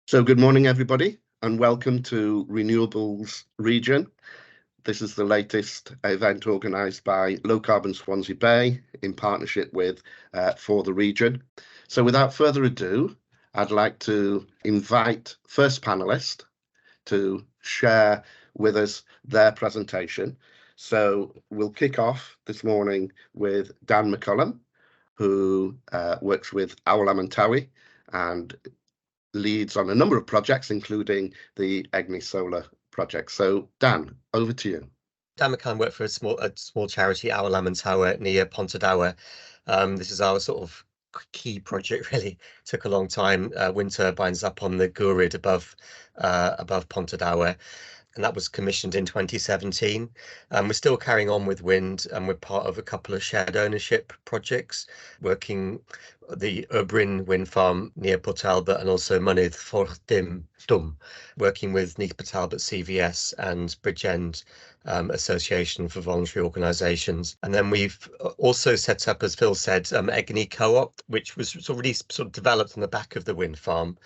So good morning, everybody, and welcome to Renewables Region. This is the latest event organised by Low Carbon Swansea Bay in partnership with For the Region. So without further ado, I'd like to invite first panellist to share with us their presentation. So we'll kick off this morning with Dan McCullum, who works with Awel and Tawe and leads on a number of projects, including the Egni solar project. So Dan, over to you. Dan McCullum worked for a small charity, Awel and Tawe, near Pontardawe. This is our sort of key project, really. Took a long time. Wind turbines up on the Gwynt above Pontardawe, and that was commissioned in 2017. We're still carrying on with wind, and we're part of a couple of shared ownership projects, working the Urbryn wind farm near Port Talbot and also Mynydd Ffordd Dwm, working with Neath Port Talbot CVS and Bridgend Association for Voluntary Organisations. And then we've also set up, as Phil said, Egni Co-op, which was already sort of developed on the back of the wind farm,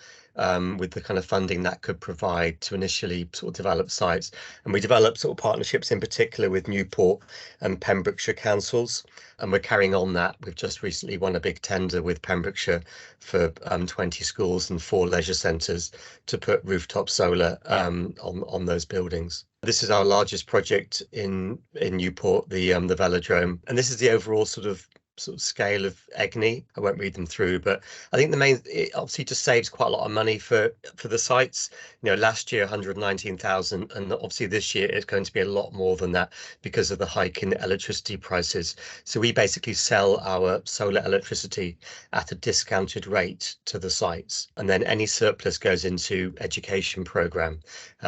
with the kind of funding that could provide to initially sort of develop sites. And we developed sort of partnerships in particular with Newport and Pembrokeshire councils. And we're carrying on that. We've just recently won a big tender with Pembrokeshire for 20 schools and 4 leisure centres to put rooftop solar on those buildings. This is our largest project in Newport, the velodrome. And this is the overall sort of scale of Egni. I won't read them through, but I think it obviously just saves quite a lot of money for the sites. Last year 119,000, and obviously this year it's going to be a lot more than that because of the hike in electricity prices. So we basically sell our solar electricity at a discounted rate to the sites, and then any surplus goes into education program,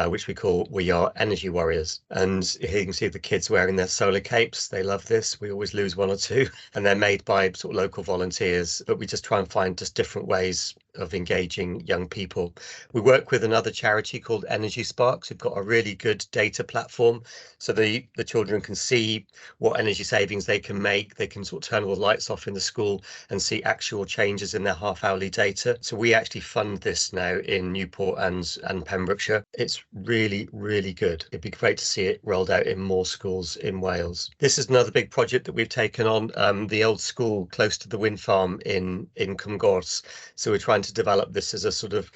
which we call We Are Energy Warriors. And here you can see the kids wearing their solar capes. They love this. We always lose 1 or 2, and they're made by sort of local volunteers, but we just try and find just different ways of engaging young people. We work with another charity called Energy Sparks, who've got a really good data platform, so the children can see what energy savings they can make. They can sort of turn all the lights off in the school and see actual changes in their half-hourly data. So we actually fund this now in Newport and Pembrokeshire. It's really, really good. It'd be great to see it rolled out in more schools in Wales. This is another big project that we've taken on, the old school close to the wind farm in Cwmgors. So we're trying to develop this as a sort of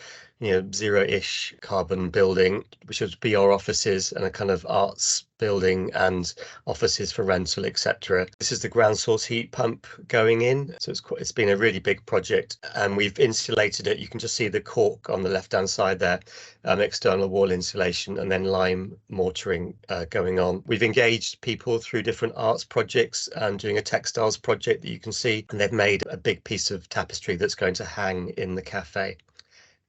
zero-ish carbon building, which would be our offices and a kind of arts building and offices for rental, etc. This is the ground source heat pump going in, so it's been a really big project, and we've insulated it. You can just see the cork on the left hand side there, external wall insulation, and then lime mortaring going on. We've engaged people through different arts projects and doing a textiles project that you can see, and they've made a big piece of tapestry that's going to hang in the cafe.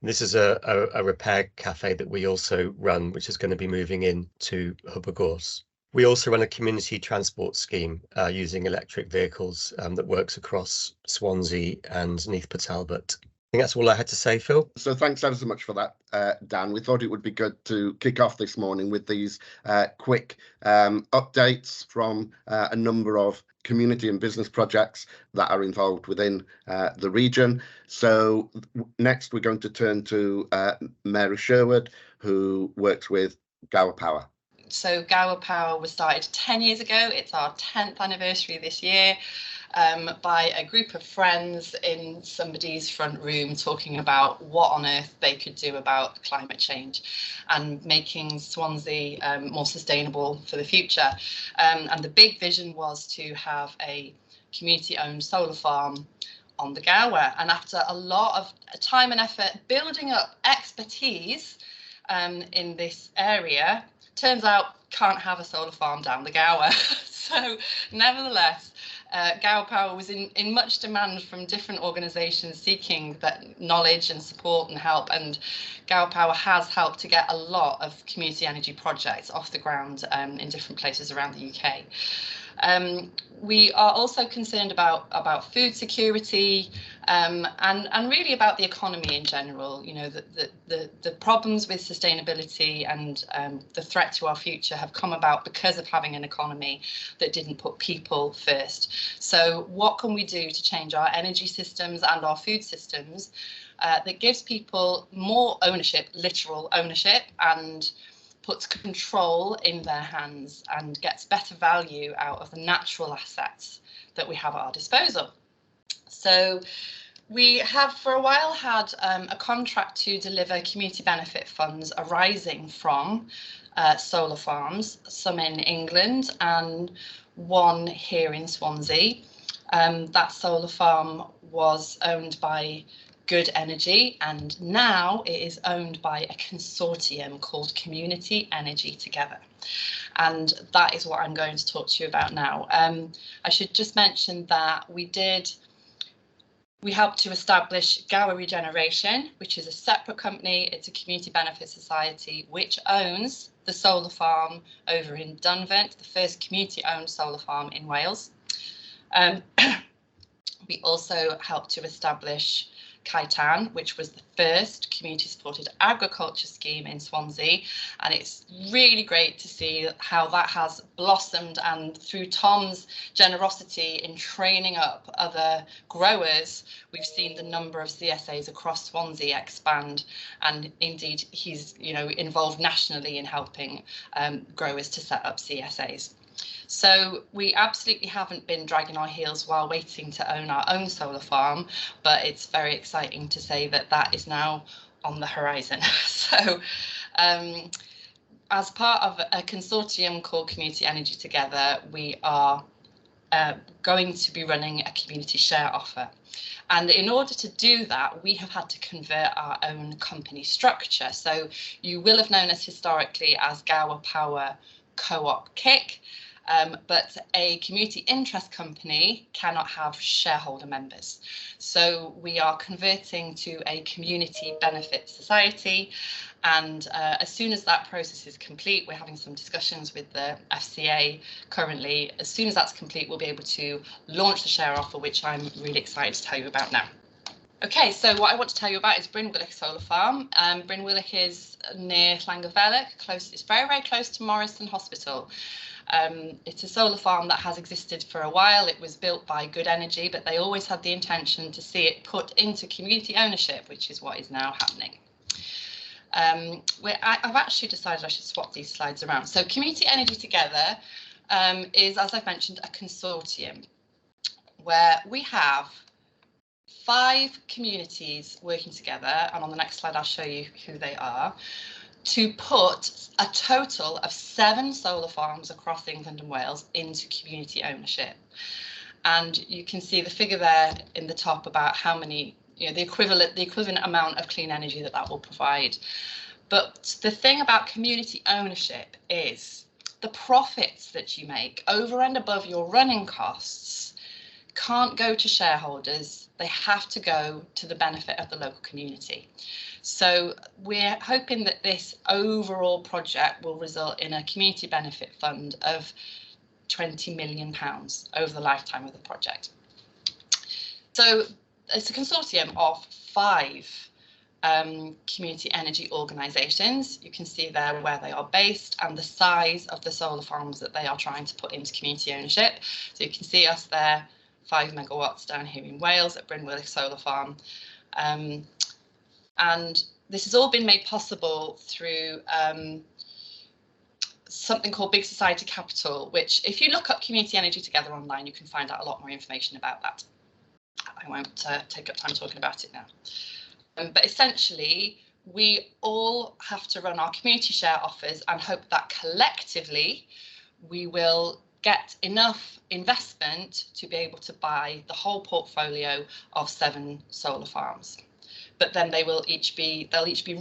This is a repair cafe that we also run, which is going to be moving into Hwbagors. We also run a community transport scheme using electric vehicles that works across Swansea and Neath Port Talbot. I think that's all I had to say, Phil. So thanks ever so much for that, Dan. We thought it would be good to kick off this morning with these quick updates from a number of community and business projects that are involved within the region. So next we're going to turn to Mary Sherwood, who works with Gower Power. So Gower Power was started 10 years ago. It's our 10th anniversary this year, by a group of friends in somebody's front room talking about what on earth they could do about climate change and making Swansea more sustainable for the future. And the big vision was to have a community-owned solar farm on the Gower. And after a lot of time and effort building up expertise in this area, turns out can't have a solar farm down the Gower. So nevertheless, Gower Power was in much demand from different organisations seeking that knowledge and support and help, and Gower Power has helped to get a lot of community energy projects off the ground in different places around the UK. We are also concerned about food security and really about the economy in general. The problems with sustainability and the threat to our future have come about because of having an economy that didn't put people first. So what can we do to change our energy systems and our food systems that gives people more ownership, literal ownership, and puts control in their hands and gets better value out of the natural assets that we have at our disposal. So we have for a while had a contract to deliver community benefit funds arising from solar farms, some in England and one here in Swansea. That solar farm was owned by Gwynt Energy, and now it is owned by a consortium called Community Energy Together. And that is what I'm going to talk to you about now. I should just mention that we helped to establish Gower Regeneration, which is a separate company. It's a community benefit society which owns the solar farm over in Dunvant, the first community-owned solar farm in Wales. We also helped to establish Caitan, which was the first community-supported agriculture scheme in Swansea, and it's really great to see how that has blossomed, and through Tom's generosity in training up other growers, we've seen the number of CSAs across Swansea expand, and indeed he's involved nationally in helping growers to set up CSAs. So we absolutely haven't been dragging our heels while waiting to own our own solar farm, but it's very exciting to say that that is now on the horizon. So as part of a consortium called Community Energy Together, we are going to be running a community share offer. And in order to do that, we have had to convert our own company structure. So you will have known us historically as Gower Power Co-op Kick. But a community interest company cannot have shareholder members. So we are converting to a community benefit society. And as soon as that process is complete, we're having some discussions with the FCA currently. As soon as that's complete, we'll be able to launch the share offer, which I'm really excited to tell you about now. Okay, so what I want to tell you about is Bryn Willich Solar Farm. Bryn Willich is near Llangolfelig, it's very, very close to Morrison Hospital. It's a solar farm that has existed for a while. It was built by Gwynt Energy, but they always had the intention to see it put into community ownership, which is what is now happening. I've actually decided I should swap these slides around. So Community Energy Together is, as I've mentioned, a consortium where we have 5 communities working together, and on the next slide I'll show you who they are, to put a total of 7 solar farms across England and Wales into community ownership. And you can see the figure there in the top about how many, the equivalent amount of clean energy that will provide. But the thing about community ownership is the profits that you make over and above your running costs can't go to shareholders. They have to go to the benefit of the local community. So we're hoping that this overall project will result in a community benefit fund of £20 million over the lifetime of the project. So it's a consortium of 5 community energy organisations. You can see there where they are based and the size of the solar farms that they are trying to put into community ownership. So you can see us there, 5 megawatts down here in Wales at Bryn Willich Solar Farm. And this has all been made possible through something called Big Society Capital, which if you look up Community Energy Together online, you can find out a lot more information about that. I won't take up time talking about it now. But essentially, we all have to run our community share offers and hope that collectively we will get enough investment to be able to buy the whole portfolio of 7 solar farms. But then they'll each be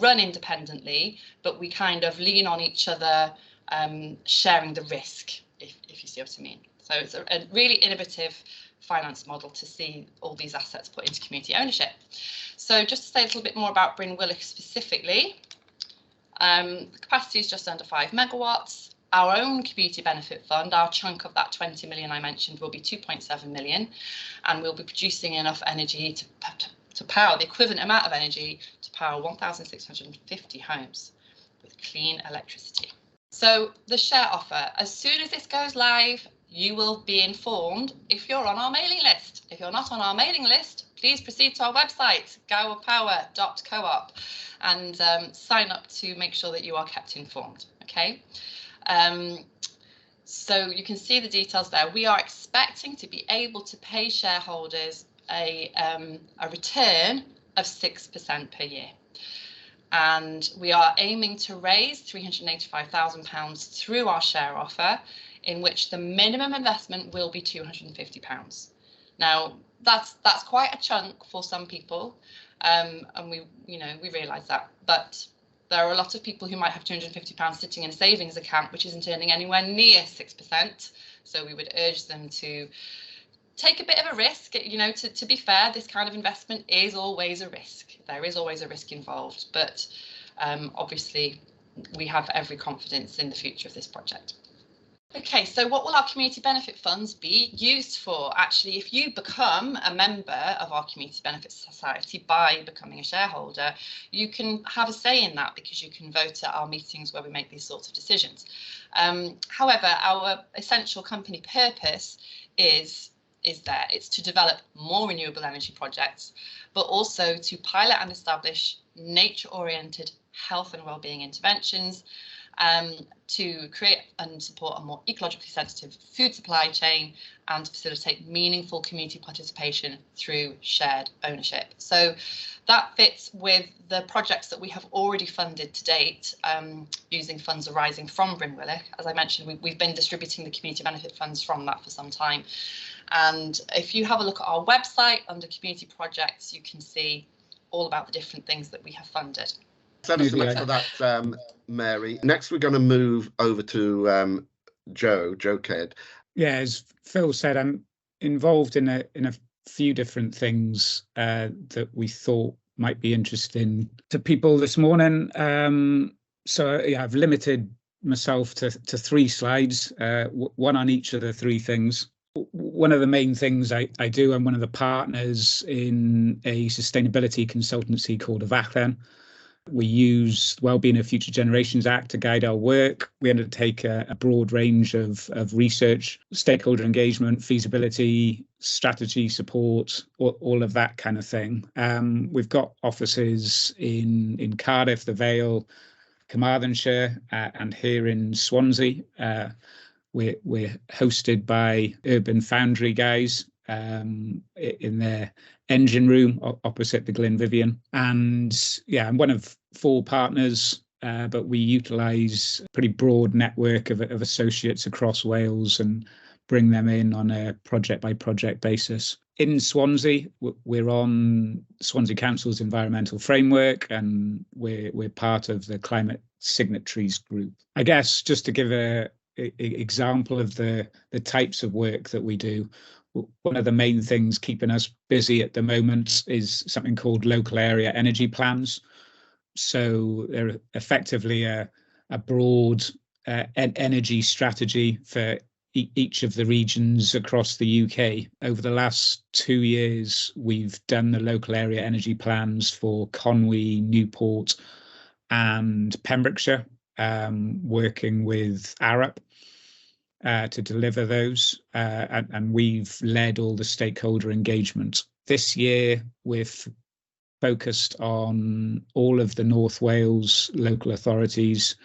run independently, but we kind of lean on each other, sharing the risk, if you see what I mean. So it's a really innovative finance model to see all these assets put into community ownership. So just to say a little bit more about Bryn Willich specifically, the capacity is just under 5 megawatts. Our own community benefit fund, our chunk of that 20 million I mentioned, will be 2.7 million, and we'll be producing enough energy to power the equivalent amount of energy to power 1,650 homes with clean electricity. So the share offer, as soon as this goes live, you will be informed if you're on our mailing list. If you're not on our mailing list, please proceed to our website, gowerpower.coop, and sign up to make sure that you are kept informed. Okay. So you can see the details there. We are expecting to be able to pay shareholders a return of 6% per year. And we are aiming to raise £385,000 through our share offer, in which the minimum investment will be £250. Now, that's quite a chunk for some people, and we realise that, but there are a lot of people who might have £250 sitting in a savings account, which isn't earning anywhere near 6%. So we would urge them to take a bit of a risk. To be fair, this kind of investment is always a risk. There is always a risk involved, but obviously we have every confidence in the future of this project. Okay, so what will our community benefit funds be used for? Actually, if you become a member of our community benefit society by becoming a shareholder, you can have a say in that, because you can vote at our meetings where we make these sorts of decisions. However, our essential company purpose is there. It's to develop more renewable energy projects, but also to pilot and establish nature-oriented health and wellbeing interventions, to create and support a more ecologically sensitive food supply chain, and to facilitate meaningful community participation through shared ownership. So that fits with the projects that we have already funded to date, using funds arising from Renewable. As I mentioned, we've been distributing the community benefit funds from that for some time. And if you have a look at our website under community projects, you can see all about the different things that we have funded. Thanks so much for that, Mary. Next, we're going to move over to Joe Kidd. Yeah, as Phil said, I'm involved in a few different things that we thought might be interesting to people this morning. So yeah, I've limited myself to 3 slides, one on each of the 3 things. One of the main things I do, I'm one of the partners in a sustainability consultancy called Afallen. We use the Wellbeing of Future Generations Act to guide our work. We undertake a broad range of research, stakeholder engagement, feasibility, strategy support, all of that kind of thing. We've got offices in Cardiff, the Vale, Carmarthenshire, and here in Swansea. We're hosted by Urban Foundry guys in their engine room opposite the Glenvivian. And yeah, I'm one of 4 partners, but we utilise a pretty broad network of associates across Wales and bring them in on a project by project basis. In Swansea, we're on Swansea Council's environmental framework, and we're part of the climate signatories group. I guess just to give a example of the types of work that we do, one of the main things keeping us busy at the moment is something called local area energy plans. So they're effectively a broad energy strategy for each of the regions across the UK. Over the last 2 years, we've done the local area energy plans for Conwy, Newport and Pembrokeshire, working with Arup to deliver those, and we've led all the stakeholder engagement. This year, we've focused on all of the North Wales local authorities,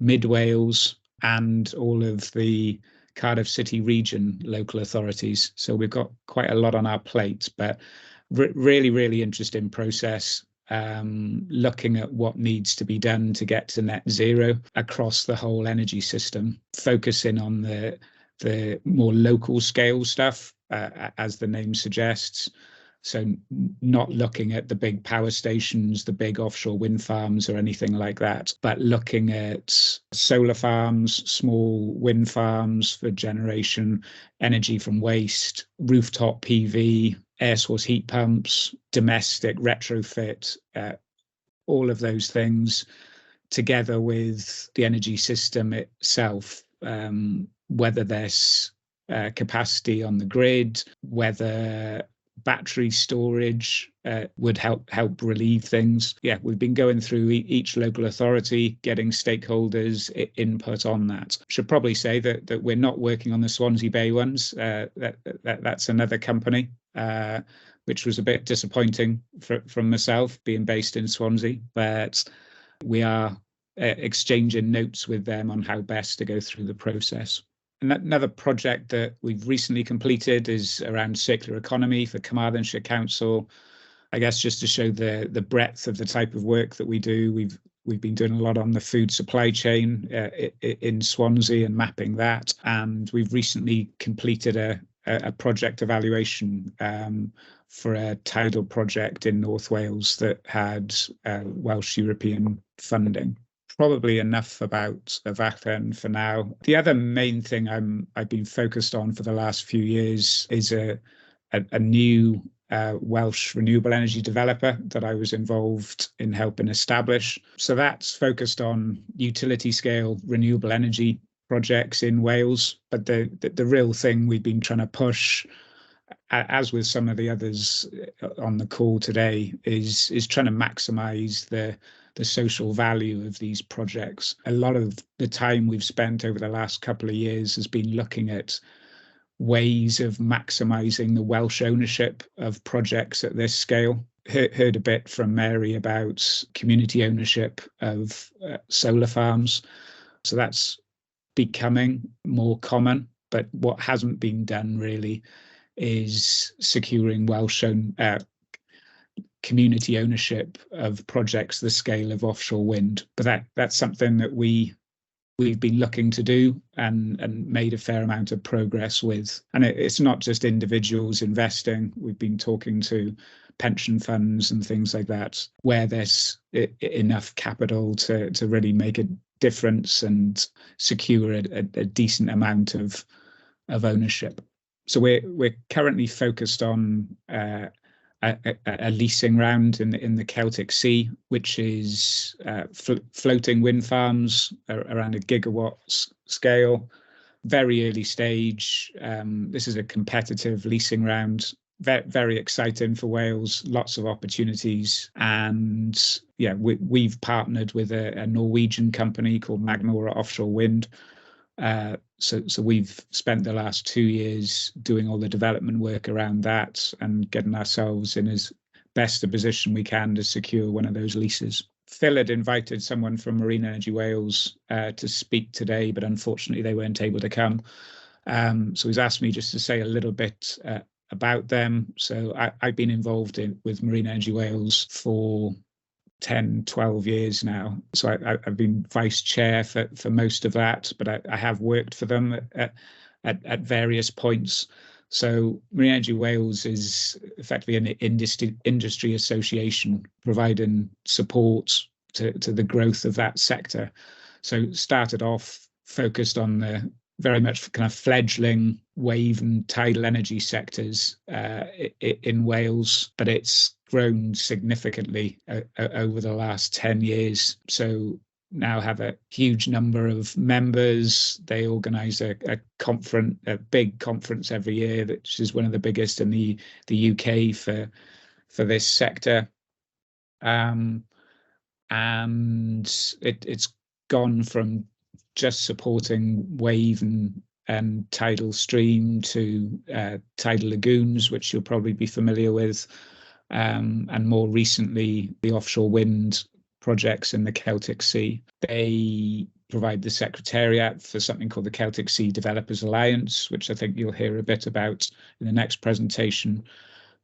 Mid Wales, and all of the Cardiff City region local authorities. So we've got quite a lot on our plate, but really, really interesting process. Looking at what needs to be done to get to net zero across the whole energy system, focusing on the more local scale stuff, as the name suggests. So not looking at the big power stations, the big offshore wind farms or anything like that, but looking at solar farms, small wind farms for generation, energy from waste, rooftop PV, air source heat pumps, domestic retrofit, all of those things together with the energy system itself, whether there's capacity on the grid, whether battery storage would help relieve things. Yeah, we've been going through each local authority, getting stakeholders input on that. Should probably say that we're not working on the Swansea Bay ones. That's another company. We're which was a bit disappointing from myself being based in Swansea, but we are exchanging notes with them on how best to go through the process. And another project that we've recently completed is around circular economy for Carmarthenshire Council. I guess just to show the breadth of the type of work that we do, we've been doing a lot on the food supply chain in Swansea and mapping that. And we've recently completed a project evaluation for a tidal project in North Wales that had Welsh European funding. Probably enough about Afallen for now. The other main thing I've been focused on for the last few years is a new Welsh renewable energy developer that I was involved in helping establish. So that's focused on utility scale renewable energy projects in Wales. But the real thing we've been trying to push, as with some of the others on the call today, is trying to maximise the social value of these projects. A lot of the time we've spent over the last couple of years has been looking at ways of maximising the Welsh ownership of projects at this scale. Heard a bit from Mary about community ownership of solar farms. So that's becoming more common. But what hasn't been done really is securing Welsh community ownership of projects the scale of offshore wind. But that's something that we've been looking to do and made a fair amount of progress with. And it's not just individuals investing. We've been talking to pension funds and things like that, where there's enough capital to really make a difference and secure a decent amount of ownership. So we're currently focused on a leasing round in the Celtic Sea, which is floating wind farms around a gigawatt scale, very early stage. This is a competitive leasing round, very exciting for Wales, lots of opportunities. And yeah, we've partnered with a Norwegian company called Magnora Offshore Wind. So we've spent the last 2 years doing all the development work around that and getting ourselves in as best a position we can to secure one of those leases. Phil had invited someone from Marine Energy Wales to speak today, but unfortunately they weren't able to come. So he's asked me just to say a little bit about them. So I've been involved with Marine Energy Wales for 10, 12 years now. So I've been vice chair for most of that, but I have worked for them at various points. So Marine Energy Wales is effectively an industry association providing support to the growth of that sector. So started off focused on the very much kind of fledgling wave and tidal energy sectors in Wales, but it's grown significantly over the last 10 years. So now have a huge number of members. They organise a big conference every year, which is one of the biggest in the UK for this sector. And it's gone from just supporting wave and tidal stream to tidal lagoons, which you'll probably be familiar with, and more recently the offshore wind projects in the Celtic Sea. They provide the secretariat for something called the Celtic Sea Developers Alliance, which I think you'll hear a bit about in the next presentation.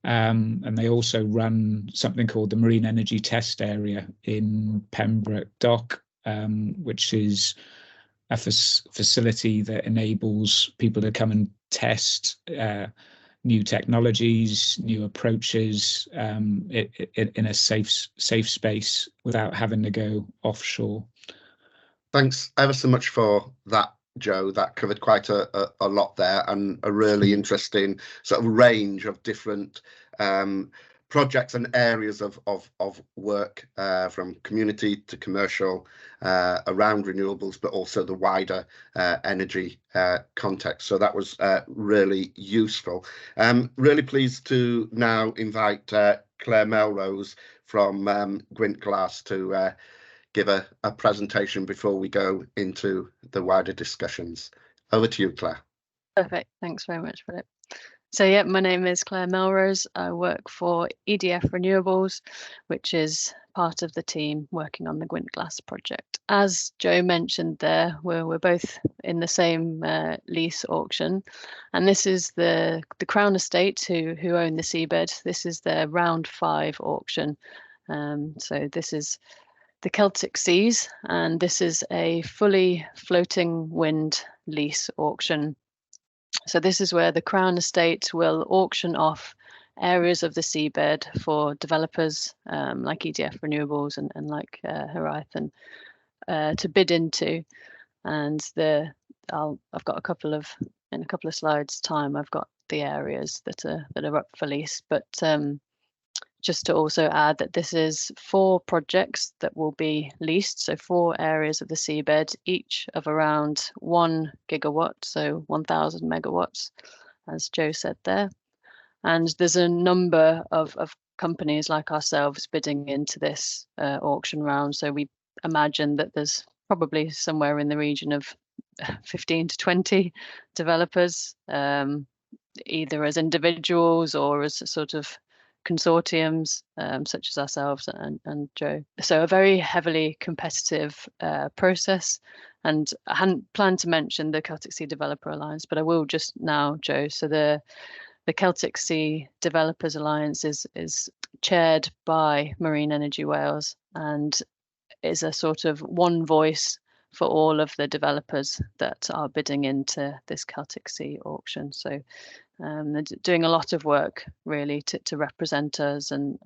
And they also run something called the Marine Energy Test Area in Pembroke Dock, which is a facility that enables people to come and test new technologies, new approaches in a safe space without having to go offshore. Thanks ever so much for that, Joe. That covered quite a lot there, and a really interesting sort of range of different projects and areas of work, from community to commercial, around renewables, but also the wider energy context. So that was really useful. Really pleased to now invite Claire Melrose from Gwynt Glas to give a presentation before we go into the wider discussions. Over to you, Claire. Perfect. Thanks very much, Philip. So yeah, my name is Claire Melrose. I work for EDF Renewables, which is part of the team working on the Gwynt Glas project. As Joe mentioned there, we're both in the same lease auction, and this is the Crown Estate who own the seabed. This is their round 5 auction. So this is the Celtic Seas, and this is a fully floating wind lease auction. So this is where the Crown Estate will auction off areas of the seabed for developers like EDF Renewables and like Hiraeth and to bid into. And I've got a couple of slides time. I've got the areas that are up for lease, but just to also add that this is 4 projects that will be leased, so 4 areas of the seabed, each of around 1 gigawatt, so 1,000 megawatts, as Joe said there. And there's a number of companies like ourselves bidding into this auction round, so we imagine that there's probably somewhere in the region of 15 to 20 developers, either as individuals or as a sort of consortiums such as ourselves and Joe. So a very heavily competitive process. And I hadn't planned to mention the Celtic Sea Developer Alliance, but I will just now, Joe. So the Celtic Sea Developers Alliance is chaired by Marine Energy Wales and is a sort of one voice for all of the developers that are bidding into this Celtic Sea auction. So they're doing a lot of work really to represent us and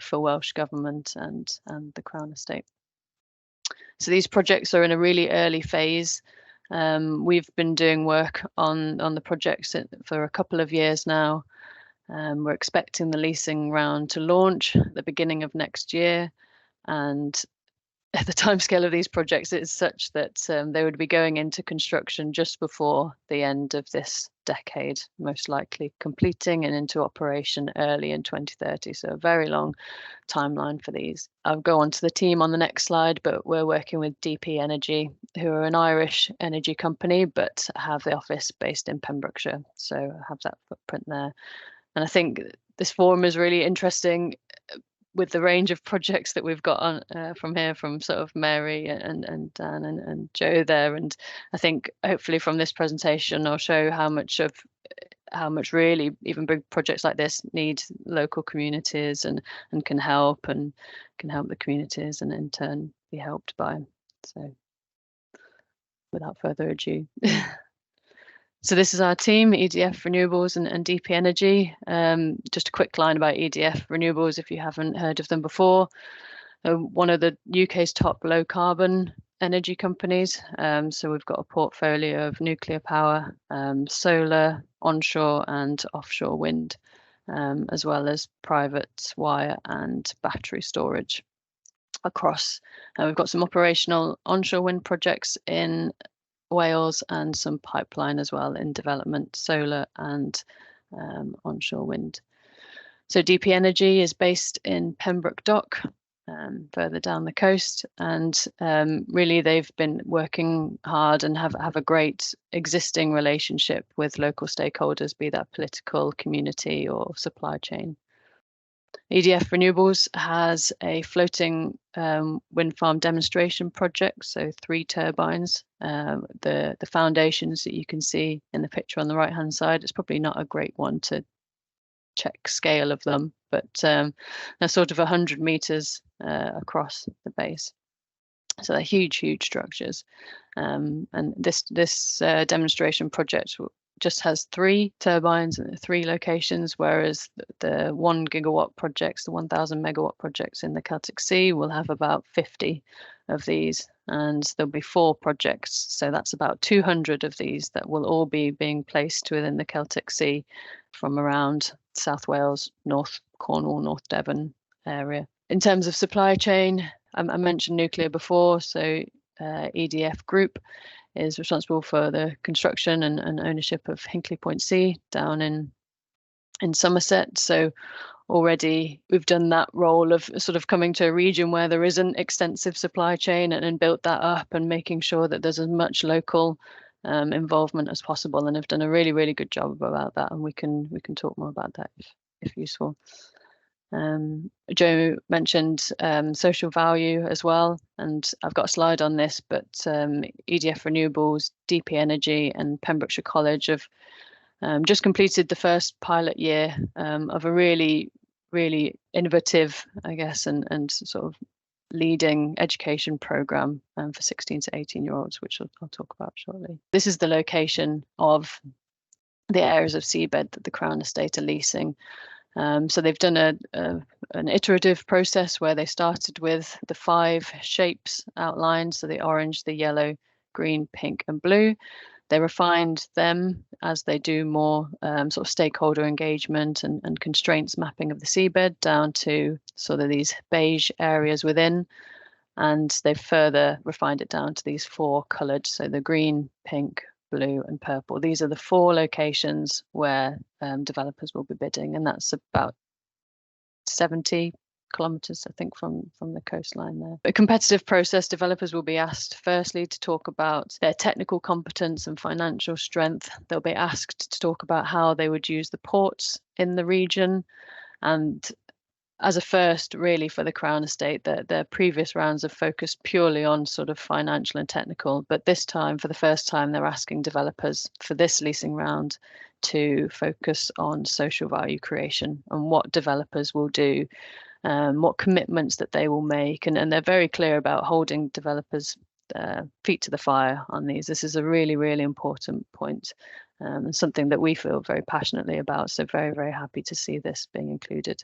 for Welsh Government and the Crown Estate. So these projects are in a really early phase. We've been doing work on the projects for a couple of years now. We're expecting the leasing round to launch at the beginning of next year, and the timescale of these projects is such that they would be going into construction just before the end of this decade, most likely completing and into operation early in 2030. So a very long timeline for these. I'll go on to the team on the next slide, but we're working with DP Energy, who are an Irish energy company, but have the office based in Pembrokeshire. So I have that footprint there. And I think this forum is really interesting with the range of projects that we've got on from here, from sort of Mary and Dan and Joe there. And I think hopefully from this presentation, I'll show how much really even big projects like this need local communities and can help the communities and in turn be helped by. So without further ado. So this is our team, EDF Renewables and DP Energy. Just a quick line about EDF Renewables, if you haven't heard of them before. One of the UK's top low carbon energy companies. So we've got a portfolio of nuclear power, solar, onshore and offshore wind, as well as private wire and battery storage across. We've got some operational onshore wind projects in Wales and some pipeline as well in development, solar and onshore wind. So DP Energy is based in Pembroke Dock, further down the coast, and really they've been working hard and have a great existing relationship with local stakeholders, be that political, community or supply chain. EDF Renewables has a floating wind farm demonstration project, so 3 turbines. The foundations that you can see in the picture on the right hand side, it's probably not a great one to check scale of them, but they're sort of 100 meters across the base. So they're huge structures. And this demonstration project just has 3 turbines in 3 locations, whereas the 1 gigawatt projects, the 1,000 megawatt projects in the Celtic Sea will have about 50 of these, and there'll be 4 projects. So that's about 200 of these that will all be being placed within the Celtic Sea from around South Wales, North Cornwall, North Devon area. In terms of supply chain, I mentioned nuclear before, so EDF Group is responsible for the construction and ownership of Hinkley Point C down in Somerset. So already we've done that role of sort of coming to a region where there is an extensive supply chain and built that up and making sure that there's as much local involvement as possible, and have done a really, really good job about that. And we can talk more about that if useful. Joe mentioned social value as well, and I've got a slide on this, but EDF Renewables, DP Energy and Pembrokeshire College have just completed the first pilot year of a really, really innovative, I guess, and sort of leading education program for 16 to 18-year-olds, which I'll talk about shortly. This is the location of the areas of seabed that the Crown Estate are leasing. So they've done an iterative process where they started with the 5 shapes outlined, so the orange, the yellow, green, pink and blue. They refined them as they do more sort of stakeholder engagement and constraints mapping of the seabed down to sort of these beige areas within. And they've further refined it down to these 4 coloured, so the green, pink, blue and purple. These are the 4 locations where developers will be bidding, and that's about 70 kilometres, I think, from the coastline there. A competitive process, developers will be asked firstly to talk about their technical competence and financial strength. They'll be asked to talk about how they would use the ports in the region, and as a first really for the Crown Estate, their previous rounds have focused purely on sort of financial and technical, but this time, for the first time, they're asking developers for this leasing round to focus on social value creation and what developers will do, what commitments that they will make, and they're very clear about holding developers' feet to the fire on these. This is a really, really important point, and something that we feel very passionately about, so very, very happy to see this being included.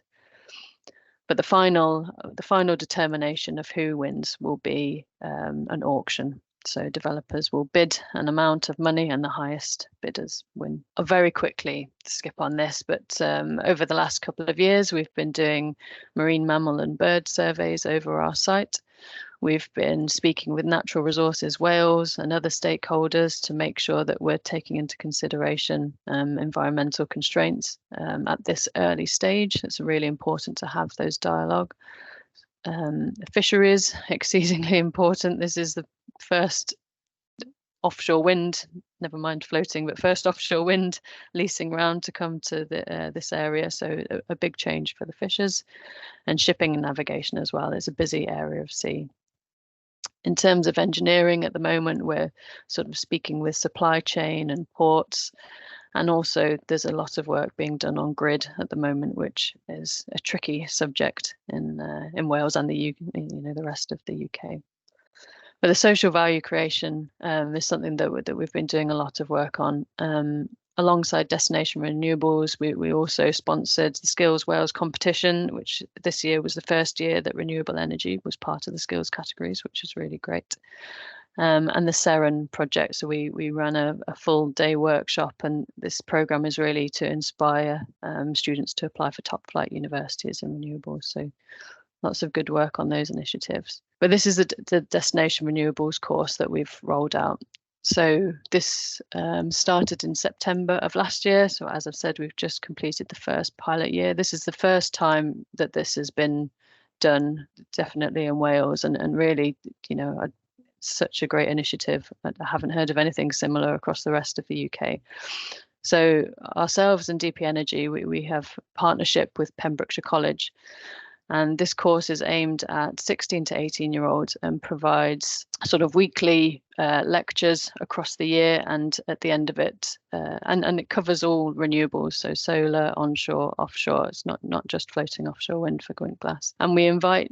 But the final determination of who wins will be an auction. So developers will bid an amount of money and the highest bidders win. I'll very quickly skip on this, but over the last couple of years, we've been doing marine mammal and bird surveys over our site. We've been speaking with Natural Resources Wales and other stakeholders to make sure that we're taking into consideration environmental constraints at this early stage. It's really important to have those dialogue. Fisheries, exceedingly important. This is the first offshore wind, never mind floating, but first offshore wind leasing round to come to this area. So a big change for the fishers, and shipping and navigation as well. It's a busy area of sea. In terms of engineering at the moment, we're sort of speaking with supply chain and ports, and also there's a lot of work being done on grid at the moment, which is a tricky subject in Wales and the rest of the UK. But the social value creation is something that we've been doing a lot of work on. Alongside Destination Renewables, we also sponsored the Skills Wales competition, which this year was the first year that renewable energy was part of the skills categories, which is really great. And the Seren project, so we ran a full day workshop, and this programme is really to inspire students to apply for top flight universities in renewables. So lots of good work on those initiatives. But this is the Destination Renewables course that we've rolled out. So this started in September of last year. So as I've said, we've just completed the first pilot year. This is the first time that this has been done, definitely in Wales, and really, such a great initiative. I haven't heard of anything similar across the rest of the UK. So ourselves and DP Energy, we have partnership with Pembrokeshire College. And this course is aimed at 16 to 18-year-olds and provides sort of weekly lectures across the year, and at the end of it, and it covers all renewables, so solar, onshore, offshore. It's not just floating offshore wind for Gwynt Glas. And we invite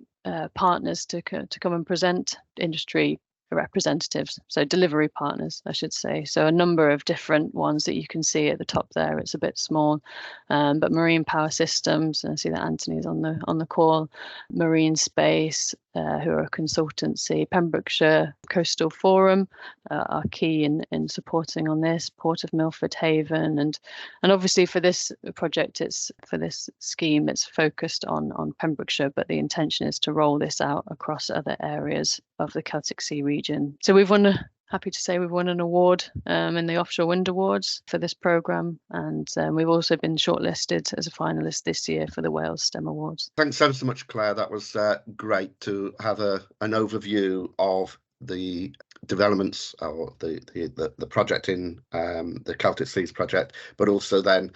partners to come and present, industry representatives, so delivery partners, I should say. So a number of different ones that you can see at the top there. It's a bit small, but Marine Power Systems, and I see that Anthony's on the call. Marine Space, who are a consultancy. Pembrokeshire Coastal Forum are key in supporting on this. Port of Milford Haven, and obviously for this project, for this scheme, it's focused on Pembrokeshire, but the intention is to roll this out across other areas of the Celtic Sea region. So happy to say we've won an award in the Offshore Wind Awards for this programme, and we've also been shortlisted as a finalist this year for the Wales STEM Awards. Thanks so much, Claire. That was great to have an overview of the developments or the project in the Celtic Seas project, but also then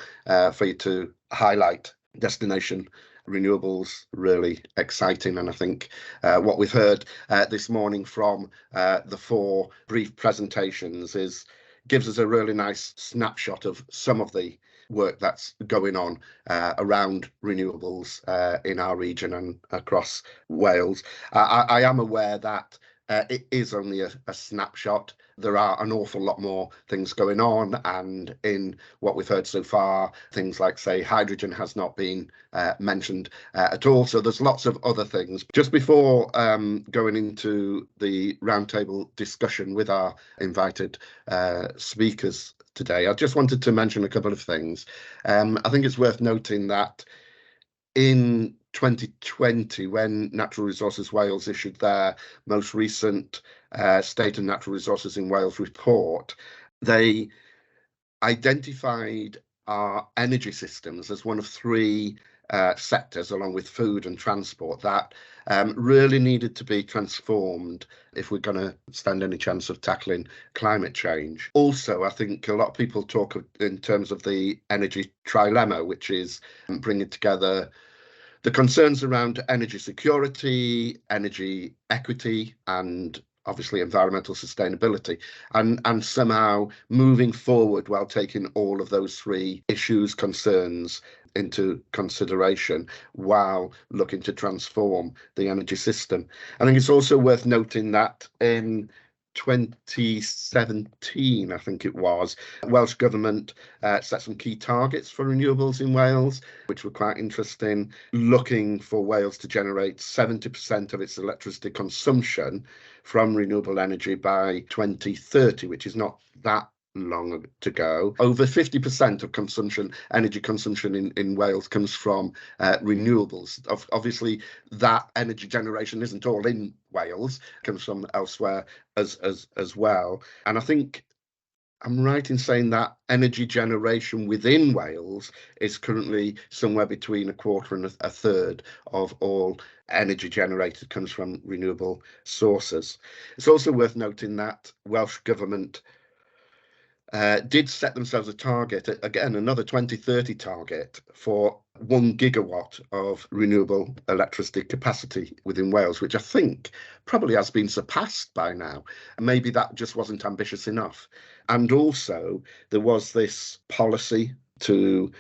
for you to highlight destination renewables. Really exciting. And I think what we've heard this morning from the 4 brief presentations gives us a really nice snapshot of some of the work that's going on around renewables in our region and across Wales. I am aware that it is only a snapshot. There are an awful lot more things going on, and in what we've heard so far, things like, say, hydrogen has not been mentioned at all. So there's lots of other things. Just before going into the roundtable discussion with our invited speakers today, I just wanted to mention a couple of things. I think it's worth noting that in 2020, when Natural Resources Wales issued their most recent State of Natural Resources in Wales report, they identified our energy systems as one of 3 sectors, along with food and transport, that really needed to be transformed if we're going to stand any chance of tackling climate change. Also, I think a lot of people talk in terms of the energy trilemma, which is bringing together the concerns around energy security, energy equity, and obviously environmental sustainability, and somehow moving forward while taking all of those 3 issues, concerns into consideration while looking to transform the energy system. I think it's also worth noting that in 2017, I think it was, Welsh Government set some key targets for renewables in Wales, which were quite interesting, looking for Wales to generate 70% of its electricity consumption from renewable energy by 2030, which is not that long to go. Over 50% of energy consumption in Wales comes from renewables. Obviously, that energy generation isn't all in Wales, it comes from elsewhere as well. And I think I'm right in saying that energy generation within Wales is currently somewhere between a quarter and a third of all energy generated comes from renewable sources. It's also worth noting that Welsh Government did set themselves a target, again, another 2030 target for 1 gigawatt of renewable electricity capacity within Wales, which I think probably has been surpassed by now. Maybe that just wasn't ambitious enough. And also there was this policy to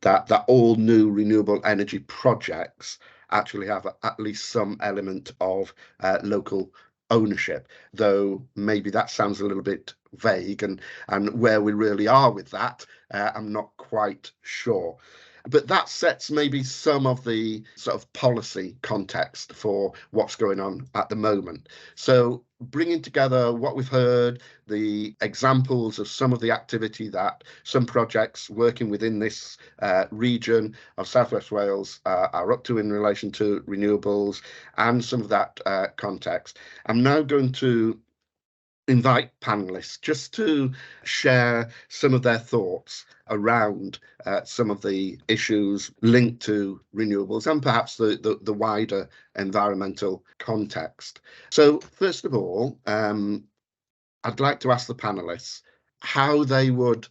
that all new renewable energy projects actually have at least some element of local ownership, though maybe that sounds a little bit vague, and where we really are with that, I'm not quite sure. But that sets maybe some of the sort of policy context for what's going on at the moment. So bringing together what we've heard, the examples of some of the activity that some projects working within this region of South West Wales are up to in relation to renewables, and some of that context, I'm now going to invite panelists just to share some of their thoughts around some of the issues linked to renewables and perhaps the wider environmental context. So first of all, I'd like to ask the panelists how they would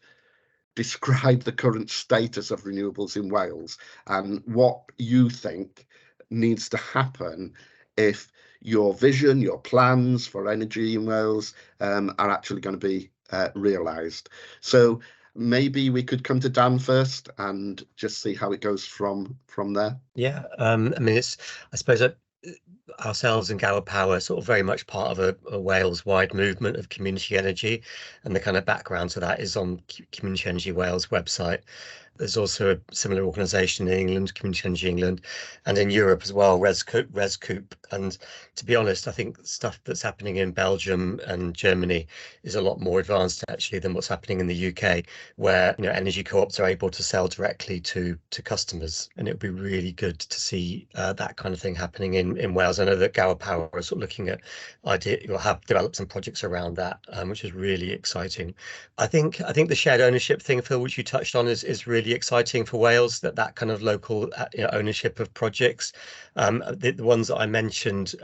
describe the current status of renewables in Wales and what you think needs to happen if your vision, your plans for energy in Wales are actually going to be realised. So maybe we could come to Dan first and just see how it goes from there. Yeah, I mean, I suppose ourselves and Gower Power sort of very much part of a Wales-wide movement of community energy, and the kind of background to that is on Community Energy Wales website. There's also a similar organisation in England, Community Energy England, and in Europe as well, ResCoop. And to be honest, I think stuff that's happening in Belgium and Germany is a lot more advanced actually than what's happening in the UK, where energy co-ops are able to sell directly to customers, and it would be really good to see that kind of thing happening in Wales. I know that Gower Power is sort of looking at have developed some projects around that, which is really exciting. I think the shared ownership thing, Phil, which you touched on, is really really exciting for Wales, that kind of local ownership of projects. The ones that I mentioned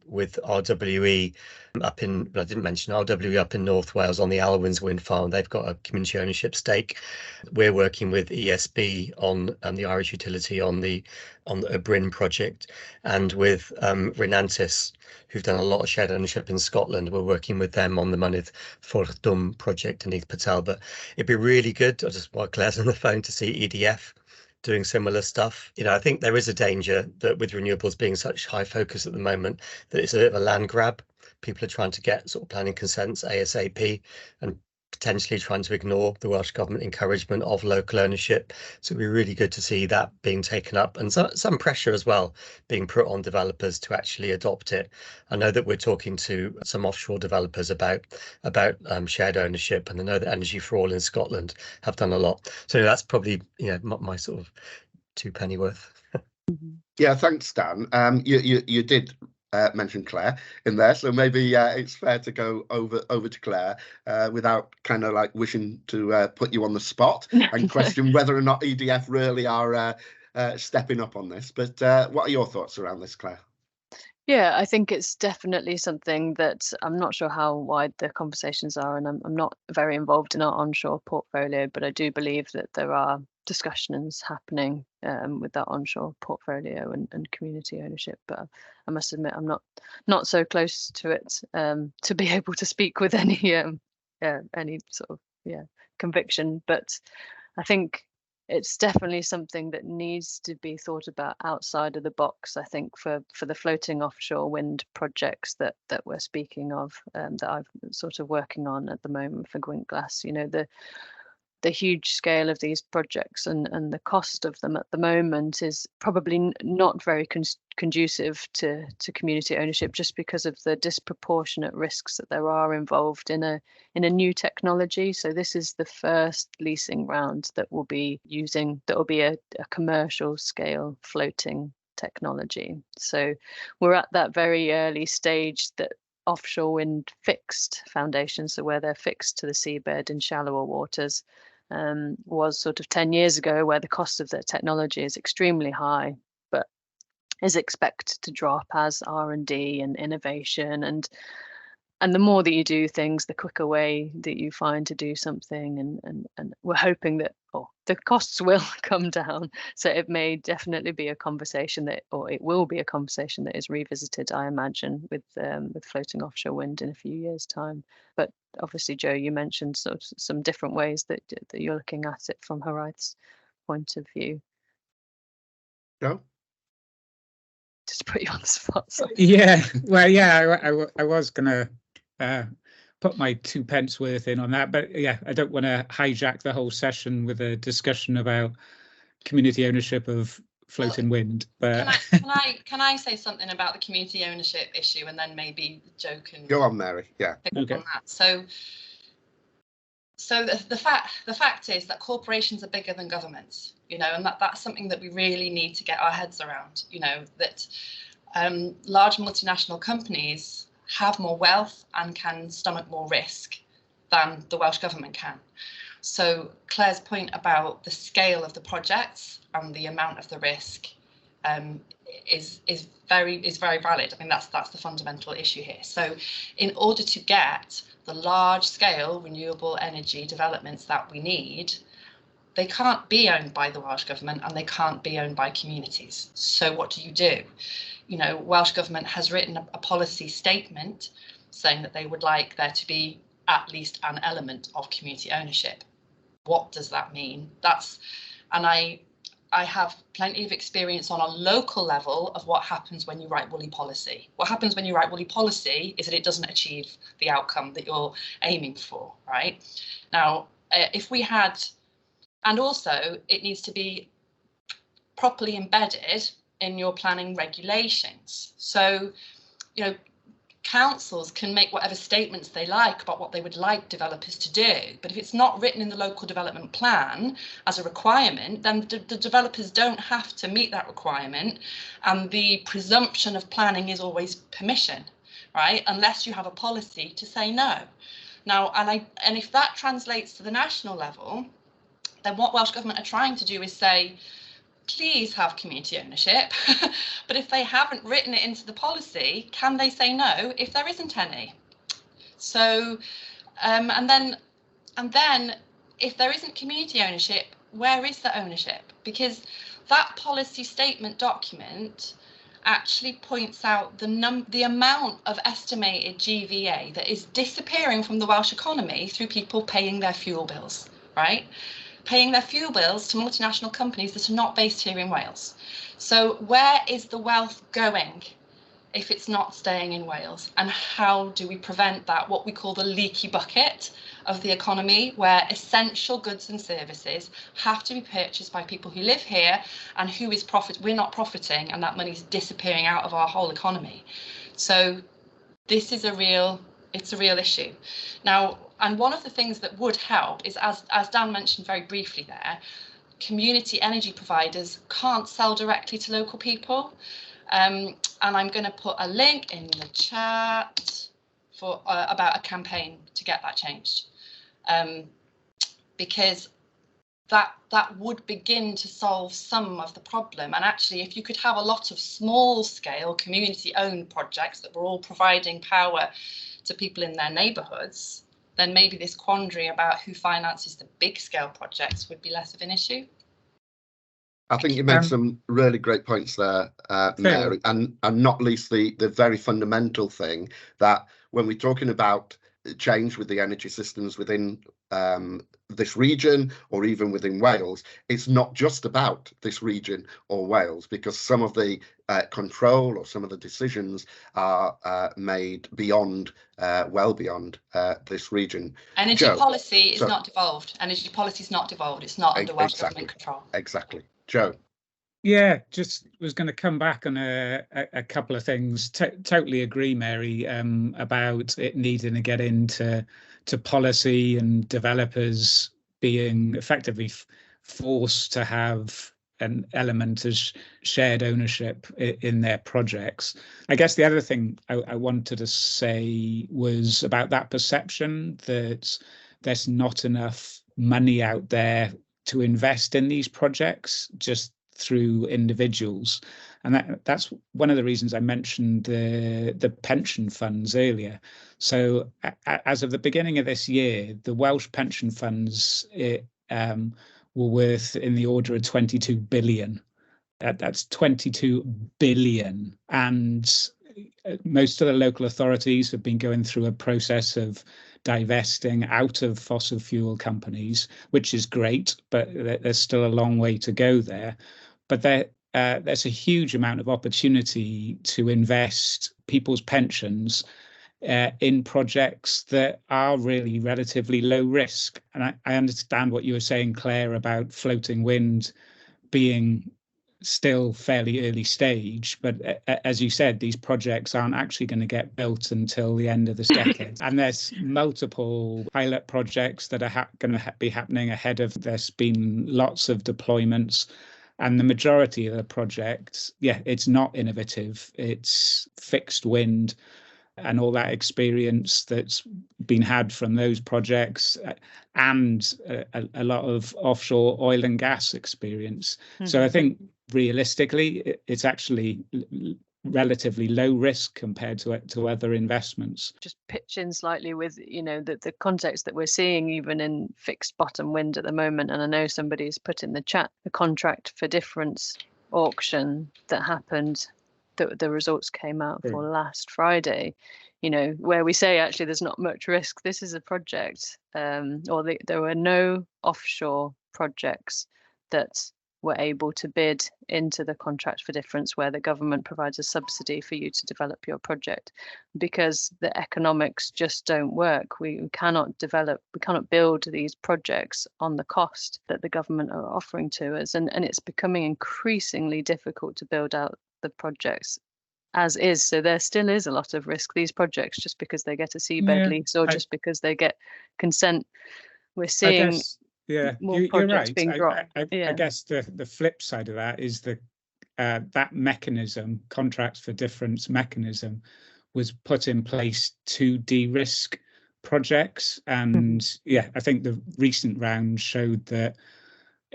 with RWE up in, I didn't mention RWE up in North Wales on the Alwyn's wind farm. They've got a community ownership stake. We're working with ESB on the Irish utility on the Bryn project, and with Renantis, who've done a lot of shared ownership in Scotland. We're working with them on the Mynydd Ffordd project in East Patel. But it'd be really good, while Claire's on the phone, to see EDF doing similar stuff. I think there is a danger that with renewables being such high focus at the moment, that it's a bit of a land grab. People are trying to get sort of planning consents ASAP and potentially trying to ignore the Welsh Government encouragement of local ownership. So it'd be really good to see that being taken up, and some pressure as well being put on developers to actually adopt it. I know that we're talking to some offshore developers about shared ownership, and I know that Energy for All in Scotland have done a lot. So that's probably my sort of two pennyworth. Yeah, thanks, Dan. You did mention Claire in there, so maybe it's fair to go over to Claire without kind of like wishing to put you on the spot and question whether or not EDF really are stepping up on this. But what are your thoughts around this, Claire? Yeah, I think it's definitely something that I'm not sure how wide the conversations are, and I'm not very involved in our onshore portfolio, but I do believe that there are discussions happening with that onshore portfolio and community ownership. But I must admit, I'm not so close to it to be able to speak with any sort of conviction. But I think it's definitely something that needs to be thought about outside of the box. I think for the floating offshore wind projects that we're speaking of, that I'm sort of working on at the moment for Gwynt Glas, the huge scale of these projects and the cost of them at the moment is probably not very conducive to community ownership, just because of the disproportionate risks that there are involved in a new technology. So this is the first leasing round that will be a commercial scale floating technology. So we're at that very early stage that offshore wind fixed foundations, so where they're fixed to the seabed in shallower waters, was sort of 10 years ago, where the cost of the technology is extremely high, but is expected to drop as R&D and innovation and the more that you do things, the quicker way that you find to do something, and we're hoping that the costs will come down. So it may definitely be a conversation it will be a conversation that is revisited, I imagine, with floating offshore wind in a few years' time. But obviously, Joe, you mentioned sort of some different ways that you're looking at it from Hiraeth's point of view. Joe? Just put you on the spot. Sorry. Yeah, well, yeah, I was gonna put my 2 pence worth in on that, but yeah, I don't want to hijack the whole session with a discussion about community ownership of floating wind. But can I say something about the community ownership issue, and then maybe Joe can go on, Mary. Yeah. Okay. On that. So the fact is that corporations are bigger than governments, and that's something that we really need to get our heads around. That large multinational companies have more wealth and can stomach more risk than the Welsh Government can. So Claire's point about the scale of the projects and the amount of the risk is very valid. I mean, that's the fundamental issue here. So in order to get the large scale renewable energy developments that we need, they can't be owned by the Welsh Government and they can't be owned by communities. So what do? Welsh Government has written a policy statement saying that they would like there to be at least an element of community ownership. What does that mean? I have plenty of experience on a local level of what happens when you write woolly policy. What happens when you write woolly policy is that it doesn't achieve the outcome that you're aiming for, right? Now, if we had, and also it needs to be properly embedded in your planning regulations. So, councils can make whatever statements they like about what they would like developers to do, but if it's not written in the local development plan as a requirement, then the developers don't have to meet that requirement, and the presumption of planning is always permission, right? Unless you have a policy to say no. Now, and if that translates to the national level, then what Welsh Government are trying to do is say, please have community ownership. But if they haven't written it into the policy, can they say no if there isn't any? So, and then if there isn't community ownership, where is the ownership? Because that policy statement document actually points out the amount of estimated GVA that is disappearing from the Welsh economy through people paying their fuel bills, right? Paying their fuel bills to multinational companies that are not based here in Wales. So where is the wealth going if it's not staying in Wales? And how do we prevent that, what we call the leaky bucket of the economy, where essential goods and services have to be purchased by people who live here and who is we're not profiting, and that money's disappearing out of our whole economy. So this is a real issue. Now, and one of the things that would help is, as Dan mentioned very briefly there, community energy providers can't sell directly to local people. And I'm going to put a link in the chat for about a campaign to get that changed, because that would begin to solve some of the problem. And actually, if you could have a lot of small scale community owned projects that were all providing power to people in their neighbourhoods, then maybe this quandary about who finances the big scale projects would be less of an issue. I think you made some really great points there, Mary, and not least the very fundamental thing that when we're talking about change with the energy systems within this region or even within Wales, it's not just about this region or Wales, because some of the control or some of the decisions are made beyond, well beyond this region. Energy policy is not devolved. Energy policy is not devolved. It's not under Welsh government control. Exactly. Joe. Yeah, just was going to come back on a couple of things. Totally agree, Mary, about it needing to get into policy and developers being effectively forced to have an element of shared ownership in their projects. I guess the other thing I wanted to say was about that perception that there's not enough money out there to invest in these projects just through individuals, and that's one of the reasons I mentioned the pension funds earlier. So as of the beginning of this year, the Welsh pension funds were worth in the order of 22 billion. That's 22 billion, and most of the local authorities have been going through a process of divesting out of fossil fuel companies, which is great, but there's still a long way to go there. But there's a huge amount of opportunity to invest people's pensions in projects that are really relatively low risk. And I understand what you were saying, Claire, about floating wind being still fairly early stage, but as you said, these projects aren't actually going to get built until the end of this decade. And there's multiple pilot projects that are going to be happening ahead of this. Been lots of deployments, and the majority of the projects, it's not innovative. It's fixed wind and all that experience that's been had from those projects, and a lot of offshore oil and gas experience. Mm-hmm. So I think realistically, it's actually relatively low risk compared to other investments. Just pitch in slightly with, the context that we're seeing even in fixed bottom wind at the moment. And I know somebody's put in the chat the contract for difference auction that happened, that the results came out for last Friday, where we say actually there's not much risk. This is a project, there were no offshore projects that were able to bid into the contract for difference, where the government provides a subsidy for you to develop your project, because the economics just don't work. We cannot build these projects on the cost that the government are offering to us, and it's becoming increasingly difficult to build out the projects as is. So there still is a lot of risk. These projects, just because they get a seabed lease or just because they get consent, we're seeing more projects being dropped. I guess the flip side of that is that mechanism, contracts for difference mechanism, was put in place to de-risk projects. And I think the recent round showed that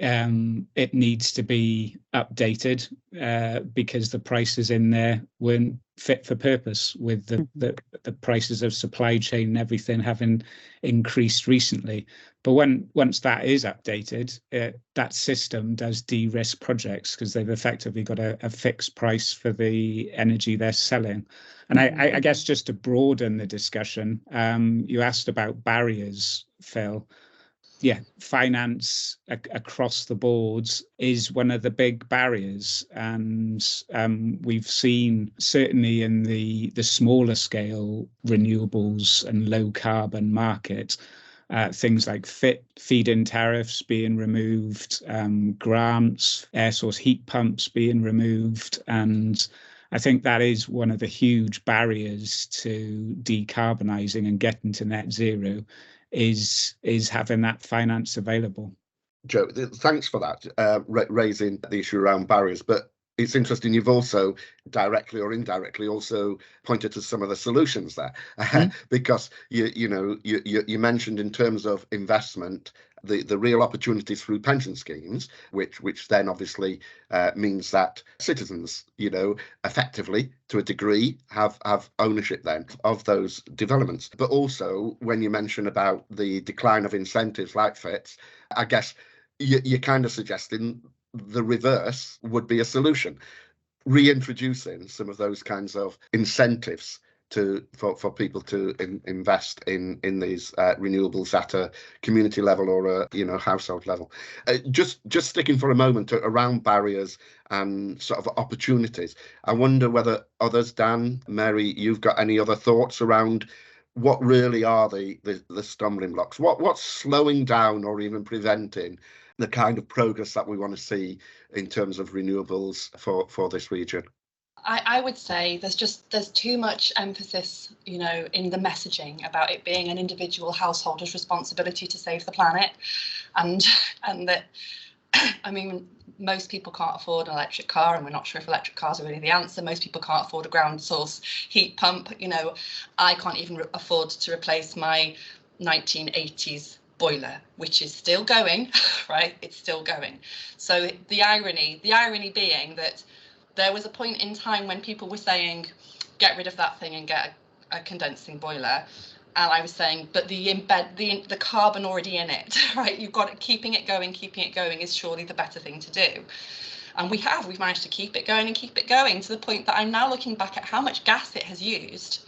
it needs to be updated because the prices in there weren't fit for purpose, with the prices of supply chain and everything having increased recently. But once that is updated, that system does de-risk projects because they've effectively got a fixed price for the energy they're selling. And I guess just to broaden the discussion, you asked about barriers, Phil. Yeah, finance across the boards is one of the big barriers, and we've seen certainly in the smaller scale renewables and low carbon market, things like feed-in tariffs being removed, grants, air source heat pumps being removed, and I think that is one of the huge barriers to decarbonising and getting to net zero, is having that finance available. Joe, thanks for that, raising the issue around barriers. But it's interesting, you've also directly or indirectly also pointed to some of the solutions there, because you mentioned in terms of investment the real opportunities through pension schemes, which then obviously means that citizens, effectively to a degree have ownership then of those developments. But also when you mention about the decline of incentives like FITs, I guess you're kind of suggesting the reverse would be a solution, reintroducing some of those kinds of incentives for people to invest in these renewables at a community level or a household level. Just sticking for a moment around barriers and sort of opportunities, I wonder whether others, Dan, Mary, you've got any other thoughts around what really are the stumbling blocks, what's slowing down or even preventing the kind of progress that we want to see in terms of renewables for this region? I would say there's too much emphasis, in the messaging about it being an individual householder's responsibility to save the planet, and that, I mean, most people can't afford an electric car, and we're not sure if electric cars are really the answer. Most people can't afford a ground source heat pump. I can't even afford to replace my 1980s boiler, which is still going, right? It's still going. So the irony being that there was a point in time when people were saying, get rid of that thing and get a condensing boiler. And I was saying, but the carbon already in it, right? You've got keeping it going is surely the better thing to do. And we've managed to keep it going to the point that I'm now looking back at how much gas it has used,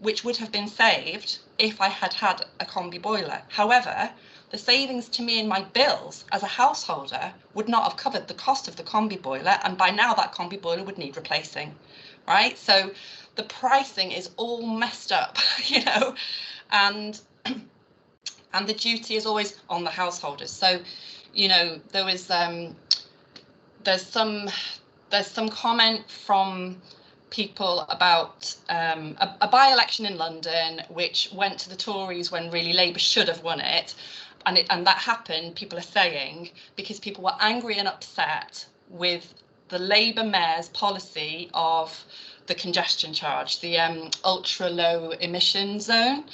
which would have been saved if I had had a combi boiler. However, the savings to me in my bills as a householder would not have covered the cost of the combi boiler, and by now that combi boiler would need replacing, right? So the pricing is all messed up, and the duty is always on the householders. So, there was there's some comment from people about a by-election in London, which went to the Tories when really Labour should have won it. And that happened, people are saying, because people were angry and upset with the Labour mayor's policy of the congestion charge, the ultra low emission zone.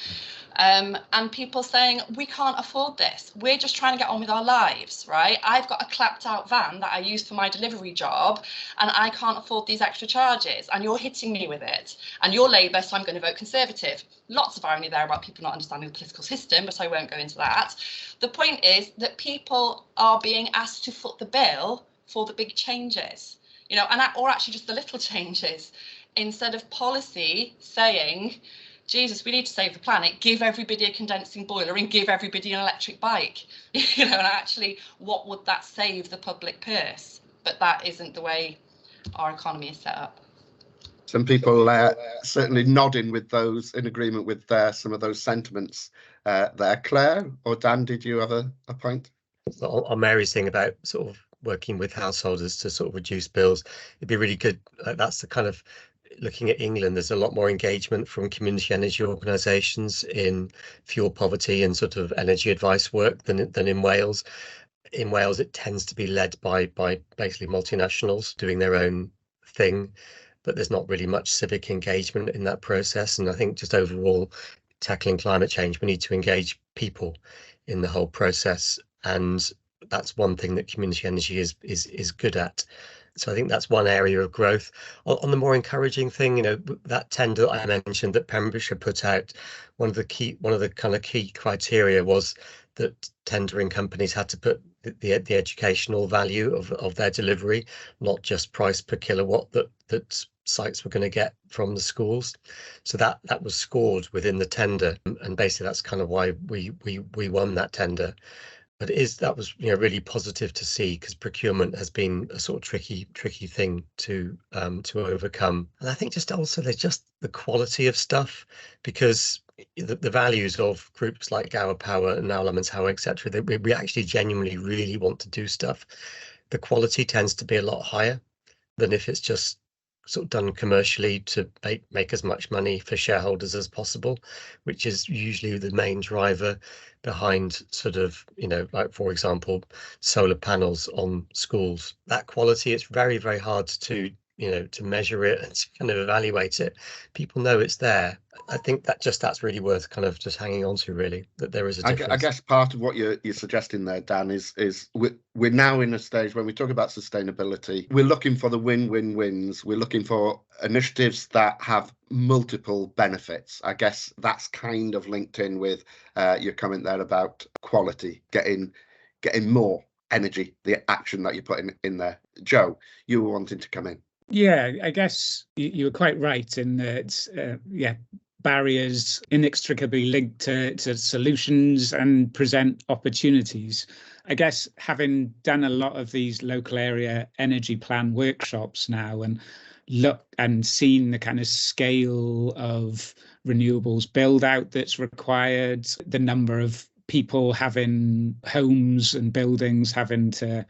And people saying, we can't afford this. We're just trying to get on with our lives, right? I've got a clapped out van that I use for my delivery job, and I can't afford these extra charges, and you're hitting me with it. And you're Labour, so I'm going to vote Conservative. Lots of irony there about people not understanding the political system, but I won't go into that. The point is that people are being asked to foot the bill for the big changes, or actually just the little changes, instead of policy saying, Jesus, we need to save the planet, give everybody a condensing boiler and give everybody an electric bike. And actually, what would that save the public purse? But that isn't the way our economy is set up. Some people certainly nodding with those, in agreement with some of those sentiments there. Claire or Dan, did you have a point? On Mary's thing about sort of working with householders to sort of reduce bills, it'd be really good. That's the kind of, looking at England, there's a lot more engagement from community energy organisations in fuel poverty and sort of energy advice work than in Wales. In Wales, it tends to be led by basically multinationals doing their own thing, but there's not really much civic engagement in that process. And I think just overall, tackling climate change, we need to engage people in the whole process. And that's one thing that community energy is good at. So I think that's one area of growth. On the more encouraging thing, you know, that tender I mentioned that Pembrokeshire put out, one of the kind of key criteria was that tendering companies had to put the educational value of their delivery, not just price per kilowatt that sites were going to get from the schools. So that was scored within the tender, and basically that's kind of why we won that tender. But that was, you know, really positive to see, because procurement has been a sort of tricky thing to overcome. And I think just also there's just the quality of stuff, because the values of groups like Gower Power and now Tawe, etc., that we actually genuinely really want to do stuff. The quality tends to be a lot higher than if it's just sort of done commercially to make as much money for shareholders as possible, which is usually the main driver behind sort of, you know, like, for example, solar panels on schools. That quality, it's very, very hard to, you know, to measure it and to kind of evaluate it. People know it's there. I think that's really worth kind of just hanging on to, really, that there is a difference. I guess part of what you're suggesting there, Dan, is we're now in a stage when we talk about sustainability, we're looking for the win-win-wins. We're looking for initiatives that have multiple benefits. I guess that's kind of linked in with your comment there about quality, getting more energy, the action that you're putting in there. Joe, you were wanting to come in. Yeah, I guess you were quite right in that, barriers inextricably linked to solutions and present opportunities. I guess having done a lot of these local area energy plan workshops now and looked and seen the kind of scale of renewables build out that's required, the number of people having homes and buildings having to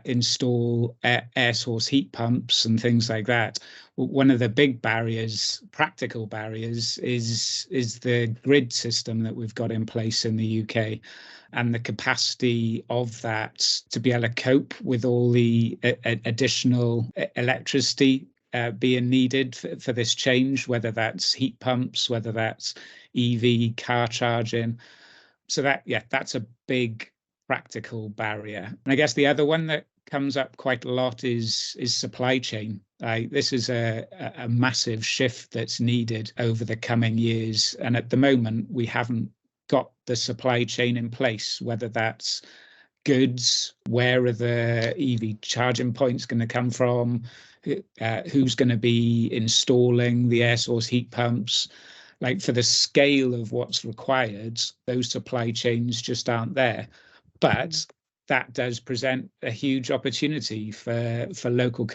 install air source heat pumps and things like that. One of the big barriers, practical barriers, is the grid system that we've got in place in the UK, and the capacity of that to be able to cope with all the additional electricity being needed for this change, whether that's heat pumps, whether that's EV car charging. So that's a big practical barrier. And I guess the other one that comes up quite a lot is supply chain. This is a massive shift that's needed over the coming years. And at the moment, we haven't got the supply chain in place, whether that's goods, where are the EV charging points going to come from, who's going to be installing the air source heat pumps. Like, for the scale of what's required, those supply chains just aren't there. But that does present a huge opportunity for local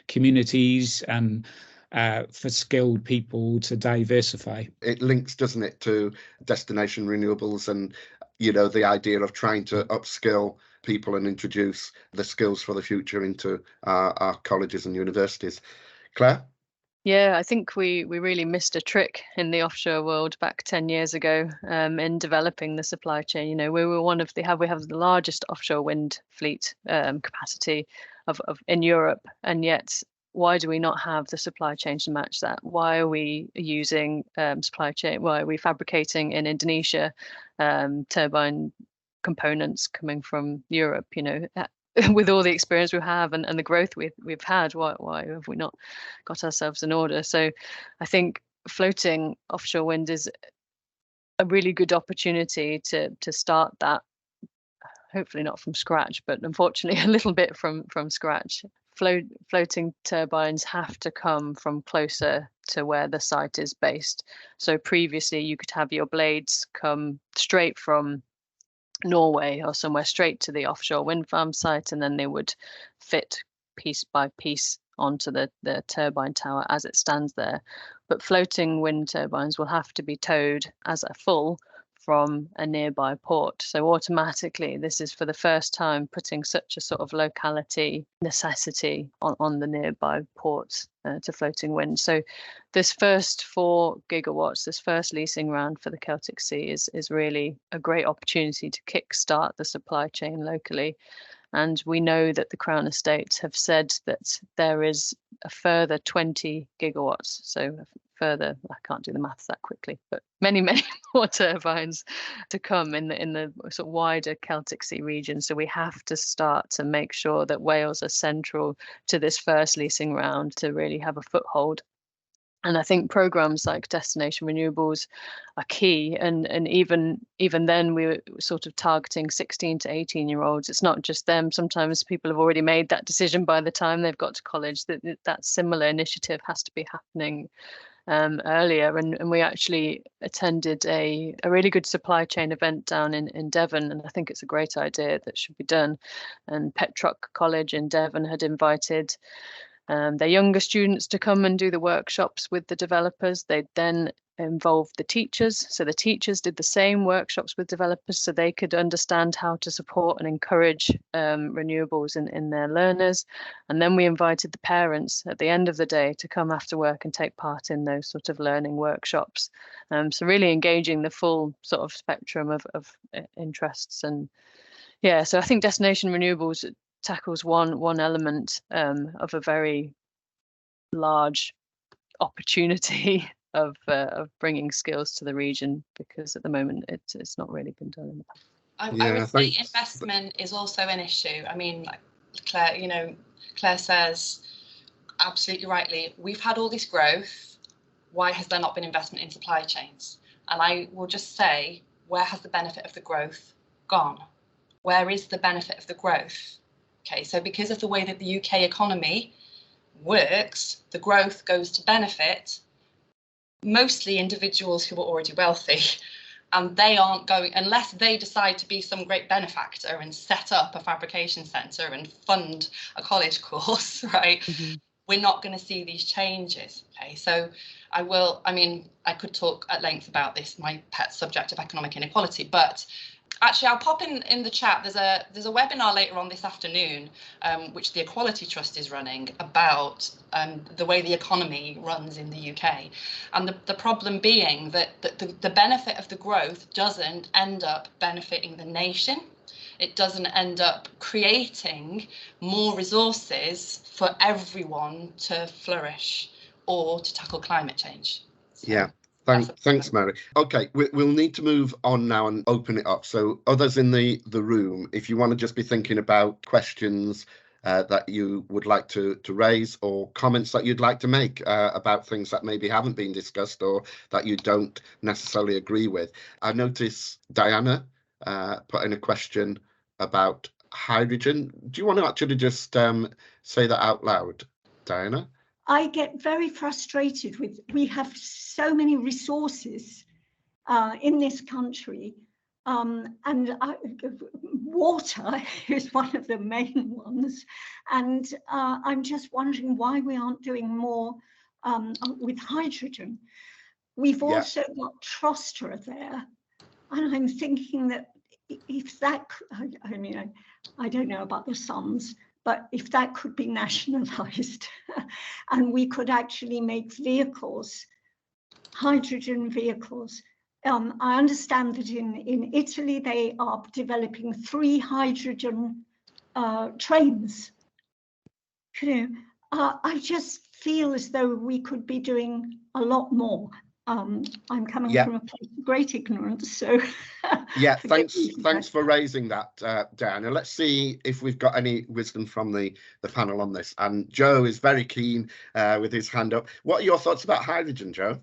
communities and for skilled people to diversify. It links, doesn't it, to destination renewables and, you know, the idea of trying to upskill people and introduce the skills for the future into our colleges and universities. Claire? Yeah, I think we really missed a trick in the offshore world back 10 years ago in developing the supply chain. You know, we were we have the largest offshore wind fleet capacity of in Europe, and yet why do we not have the supply chain to match that? Why are we using supply chain? Why are we fabricating in Indonesia turbine components coming from Europe? You know, with all the experience we have and the growth we've had, why have we not got ourselves in order? So I think floating offshore wind is a really good opportunity to start that, hopefully not from scratch, but unfortunately a little bit from scratch. Floating turbines have to come from closer to where the site is based. So previously you could have your blades come straight from Norway or somewhere straight to the offshore wind farm site, and then they would fit piece by piece onto the turbine tower as it stands there. But floating wind turbines will have to be towed as a full from a nearby port. So automatically, this is for the first time putting such a sort of locality necessity on the nearby ports to floating wind. So this first 4 gigawatts, this first leasing round for the Celtic Sea is really a great opportunity to kickstart the supply chain locally. And we know that the Crown Estate have said that there is a further 20 gigawatts. So further, I can't do the maths that quickly, but many, many more turbines to come in the sort of wider Celtic Sea region. So we have to start to make sure that Wales are central to this first leasing round to really have a foothold. And I think programs like Destination Renewables are key. And even then, we were sort of targeting 16 to 18-year-olds. It's not just them. Sometimes people have already made that decision by the time they've got to college. That similar initiative has to be happening earlier. And we actually attended a really good supply chain event down in Devon. And I think it's a great idea that should be done. And Petrock College in Devon had invited their younger students to come and do the workshops with the developers. They then involved the teachers. So the teachers did the same workshops with developers so they could understand how to support and encourage renewables in their learners. And then we invited the parents at the end of the day to come after work and take part in those sort of learning workshops. So really engaging the full sort of spectrum of interests. And yeah, so I think Destination Renewables tackles one element of a very large opportunity of bringing skills to the region, because at the moment it's not really been done in the past. I would say investment is also an issue. I mean, like Claire says absolutely rightly, we've had all this growth. Why has there not been investment in supply chains? And I will just say, where has the benefit of the growth gone? Where is the benefit of the growth? Okay, so because of the way that the UK economy works, the growth goes to benefit mostly individuals who are already wealthy, and they aren't going, unless they decide to be some great benefactor and set up a fabrication centre and fund a college course, right? Mm-hmm. We're not going to see these changes. Okay, so I could talk at length about this, my pet subject of economic inequality, but actually, I'll pop in the chat. There's a webinar later on this afternoon, which the Equality Trust is running, about the way the economy runs in the UK, and the problem being that the benefit of the growth doesn't end up benefiting the nation. It doesn't end up creating more resources for everyone to flourish or to tackle climate change. So, yeah. Thanks, Mary. Okay, we'll need to move on now and open it up. So others in the room, if you want to just be thinking about questions that you would like to raise, or comments that you'd like to make about things that maybe haven't been discussed or that you don't necessarily agree with. I notice Diana put in a question about hydrogen. Do you want to actually just say that out loud, Diana? I get very frustrated with, we have so many resources in this country, and water is one of the main ones. And I'm just wondering why we aren't doing more with hydrogen. We've also got Trostra there. And I'm thinking that if that, I don't know about the sums, but if that could be nationalised and we could actually make vehicles, hydrogen vehicles. I understand that in Italy, they are developing 3 hydrogen trains. I just feel as though we could be doing a lot more. I'm coming from a place of great ignorance, so yeah, thanks for raising that, Diana. Let's see if we've got any wisdom from the panel on this. And Joe is very keen with his hand up. What are your thoughts about hydrogen, Joe?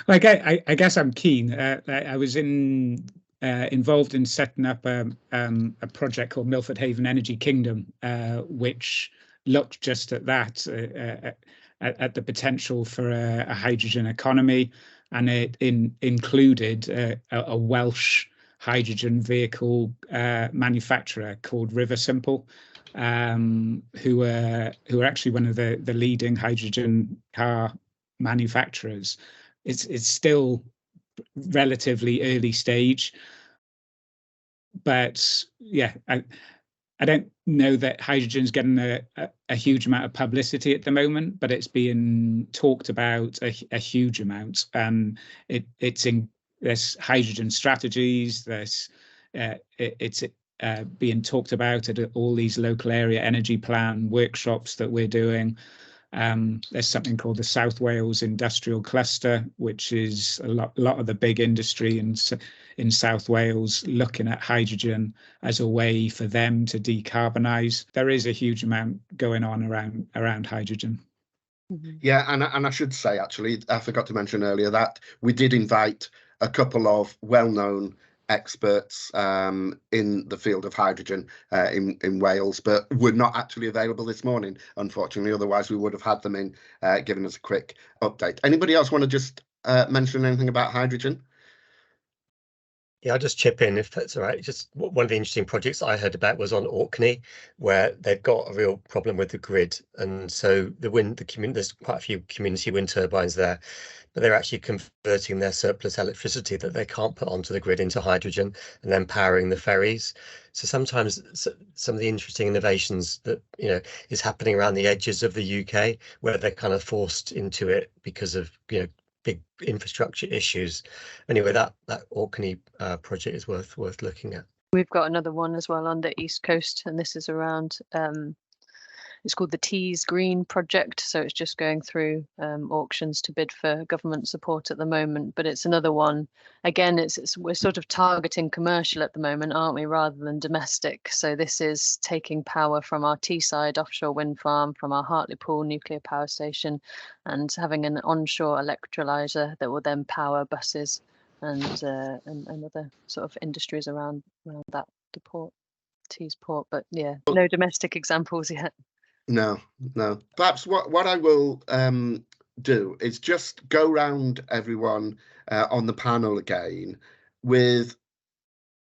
Well, I guess I'm keen. I was involved in setting up a project called Milford Haven Energy Kingdom, which looked just at that. At the potential for a hydrogen economy, and it included a Welsh hydrogen vehicle manufacturer called River Simple, who are actually one of the leading hydrogen car manufacturers. It's still relatively early stage, but yeah, I don't know that hydrogen's getting a huge amount of publicity at the moment, but it's being talked about a huge amount. There's hydrogen strategies. It's being talked about at all these local area energy plan workshops that we're doing. There's something called the South Wales Industrial Cluster, which is a lot of the big industry in South Wales looking at hydrogen as a way for them to decarbonise. There is a huge amount going on around hydrogen. Yeah, and I should say, actually, I forgot to mention earlier that we did invite a couple of well-known experts in the field of hydrogen in Wales, but were not actually available this morning, unfortunately. Otherwise, we would have had them in, giving us a quick update. Anybody else want to just mention anything about hydrogen? Yeah, I'll just chip in if that's all right. Just one of the interesting projects I heard about was on Orkney, where they've got a real problem with the grid, and so there's quite a few community wind turbines there, but they're actually converting their surplus electricity that they can't put onto the grid into hydrogen and then powering the ferries. So sometimes some of the interesting innovations that is happening around the edges of the UK, where they're kind of forced into it because of big infrastructure issues. Anyway, that Orkney project is worth looking at. We've got another one as well on the East Coast, and this is around it's called the Tees Green project. So it's just going through auctions to bid for government support at the moment. But it's another one. Again, we're sort of targeting commercial at the moment, aren't we, rather than domestic. So this is taking power from our Teesside offshore wind farm, from our Hartlepool nuclear power station, and having an onshore electrolyser that will then power buses and other sort of industries around that the port, Tees port. But yeah, no domestic examples yet. No. Perhaps what I will do is just go round everyone on the panel again with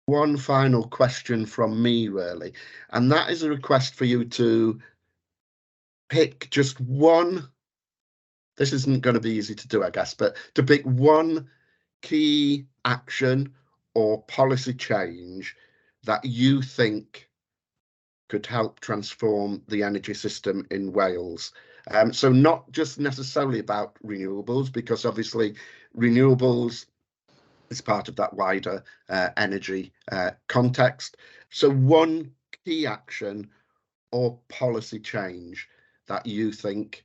one final question from me, really. And that is a request for you to pick just one. This isn't going to be easy to do, I guess, but to pick one key action or policy change that you think could help transform the energy system in Wales. So not just necessarily about renewables, because obviously renewables is part of that wider energy context. So one key action or policy change that you think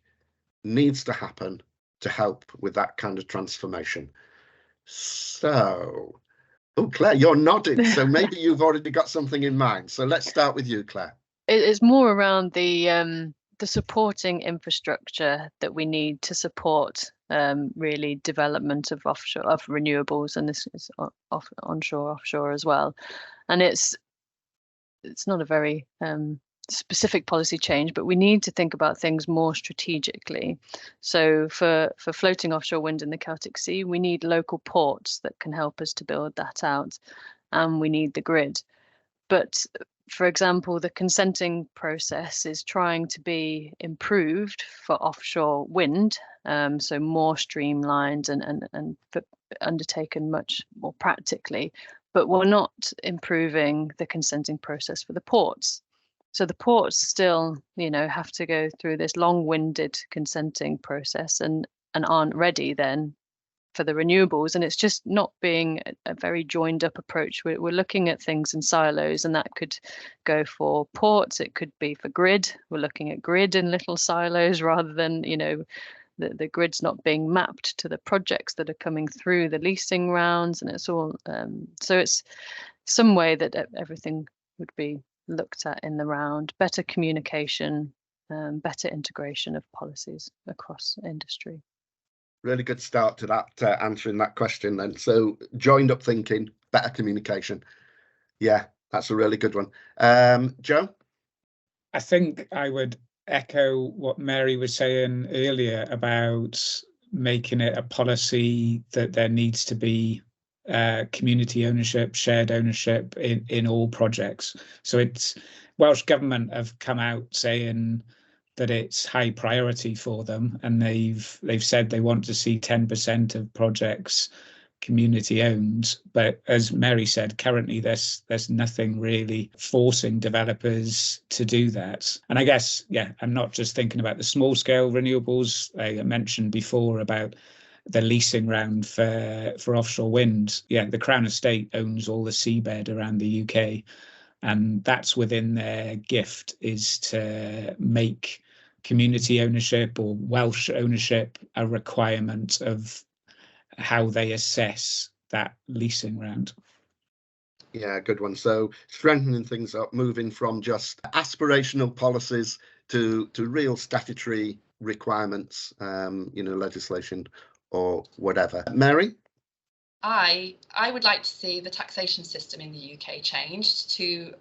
needs to happen to help with that kind of transformation. So, Claire, you're nodding, so maybe you've already got something in mind. So let's start with you, Claire. It's more around the supporting infrastructure that we need to support really development of renewables, and this is onshore, offshore as well. And it's not a very specific policy change, but we need to think about things more strategically. So for floating offshore wind in the Celtic Sea, we need local ports that can help us to build that out, and we need the grid. But for example, the consenting process is trying to be improved for offshore wind, so more streamlined and undertaken much more practically, but we're not improving the consenting process for the ports. So the ports still, have to go through this long-winded consenting process and aren't ready then for the renewables, and it's just not being a very joined up approach. We're looking at things in silos, and that could go for ports, it could be for grid. We're looking at grid in little silos rather than the grid's not being mapped to the projects that are coming through the leasing rounds, and it's all so it's some way that everything would be looked at in the round. Better communication, better integration of policies across industry. Really good start to that, answering that question then. So joined up thinking, better communication. Yeah, that's a really good one. Joe? I think I would echo what Mary was saying earlier about making it a policy that there needs to be community ownership, shared ownership in all projects. So it's Welsh Government have come out saying that it's high priority for them, and they've said they want to see 10% of projects community owned. But as Mary said, currently there's nothing really forcing developers to do that. And I guess, I'm not just thinking about the small scale renewables. I mentioned before about the leasing round for offshore wind. The Crown Estate owns all the seabed around the UK. and that's within their gift, is to make community ownership or Welsh ownership a requirement of how they assess that leasing round. Yeah, good one. So strengthening things up, moving from just aspirational policies to real statutory requirements, legislation or whatever. Mary? I would like to see the taxation system in the UK changed to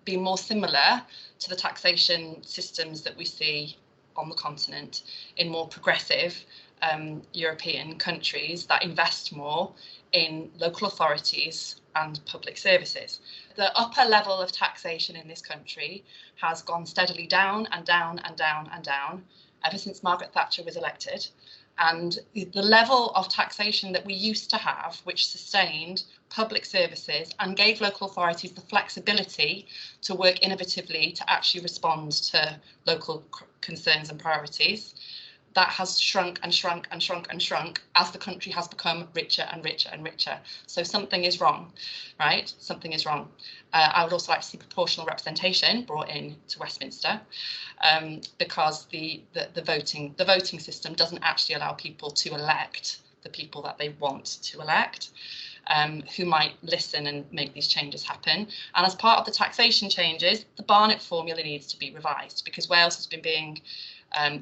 be more similar to the taxation systems that we see on the continent in more progressive European countries that invest more in local authorities and public services. The upper level of taxation in this country has gone steadily down and down and down and down ever since Margaret Thatcher was elected. And the level of taxation that we used to have, which sustained public services and gave local authorities the flexibility to work innovatively to actually respond to local concerns and priorities, that has shrunk and shrunk and shrunk and shrunk as the country has become richer and richer and richer. So something is wrong, right? Something is wrong. I would also like to see proportional representation brought in to Westminster, because the voting system doesn't actually allow people to elect the people that they want to elect, who might listen and make these changes happen. And as part of the taxation changes, the Barnett formula needs to be revised, because Wales has been being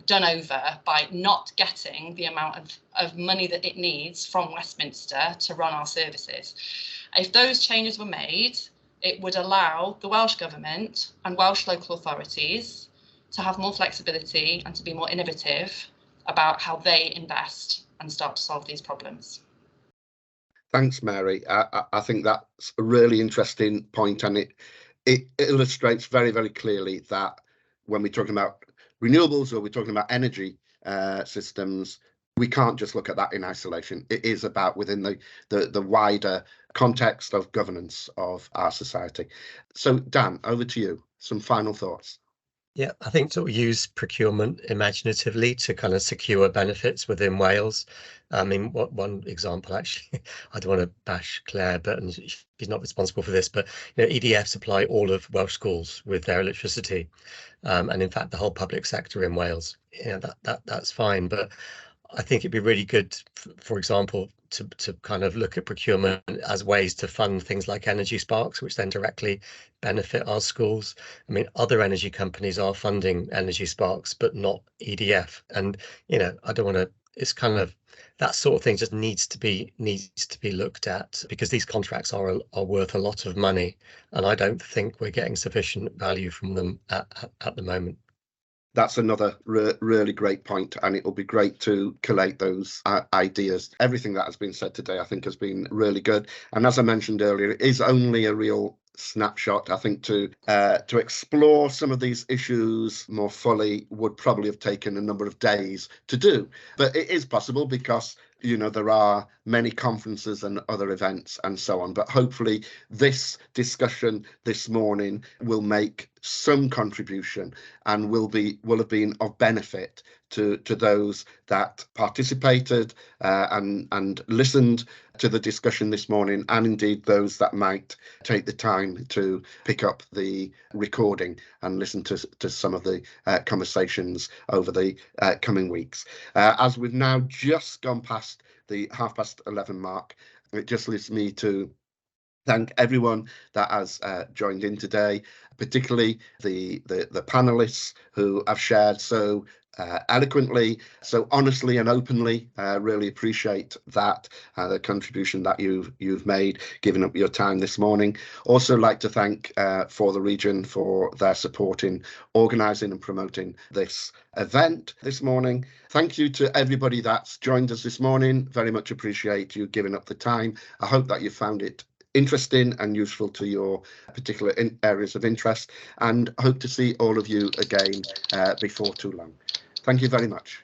done over by not getting the amount of money that it needs from Westminster to run our services. If those changes were made, it would allow the Welsh Government and Welsh local authorities to have more flexibility and to be more innovative about how they invest and start to solve these problems. Thanks, Mary. I think that's a really interesting point, and it illustrates very, very clearly that when we're talking about renewables or we're talking about energy systems, we can't just look at that in isolation. It is about within the wider context of governance of our society. So Dan, over to you. Some final thoughts. Yeah, I think to use procurement imaginatively to kind of secure benefits within Wales. I mean, one example, actually, I don't want to bash Claire, but she's not responsible for this, but EDF supply all of Welsh schools with their electricity, and in fact the whole public sector in Wales. That's fine, but I think it'd be really good, for example, to kind of look at procurement as ways to fund things like energy sparks, which then directly benefit our schools. I mean, other energy companies are funding energy sparks, but not EDF. And I don't want to. It's kind of that sort of thing just needs to be looked at, because these contracts are worth a lot of money, and I don't think we're getting sufficient value from them at the moment. That's another really great point, and it will be great to collate those ideas. Everything that has been said today, I think, has been really good. And as I mentioned earlier, it is only a real snapshot. I think to explore some of these issues more fully would probably have taken a number of days to do. But it is possible, because there are many conferences and other events and so on. But hopefully this discussion this morning will make some contribution and will have been of benefit to those that participated and listened to the discussion this morning, and indeed those that might take the time to pick up the recording and listen to some of the conversations over the coming weeks. As we've now just gone past the 11:30 mark, it just leaves me to thank everyone that has joined in today, particularly the panelists who have shared so eloquently, so honestly and openly. Really appreciate that, the contribution that you've made, giving up your time this morning. Also like to thank For the Region for their support in organising and promoting this event this morning. Thank you to everybody that's joined us this morning. Very much appreciate you giving up the time. I hope that you found it interesting and useful to your particular areas of interest, and hope to see all of you again before too long. Thank you very much.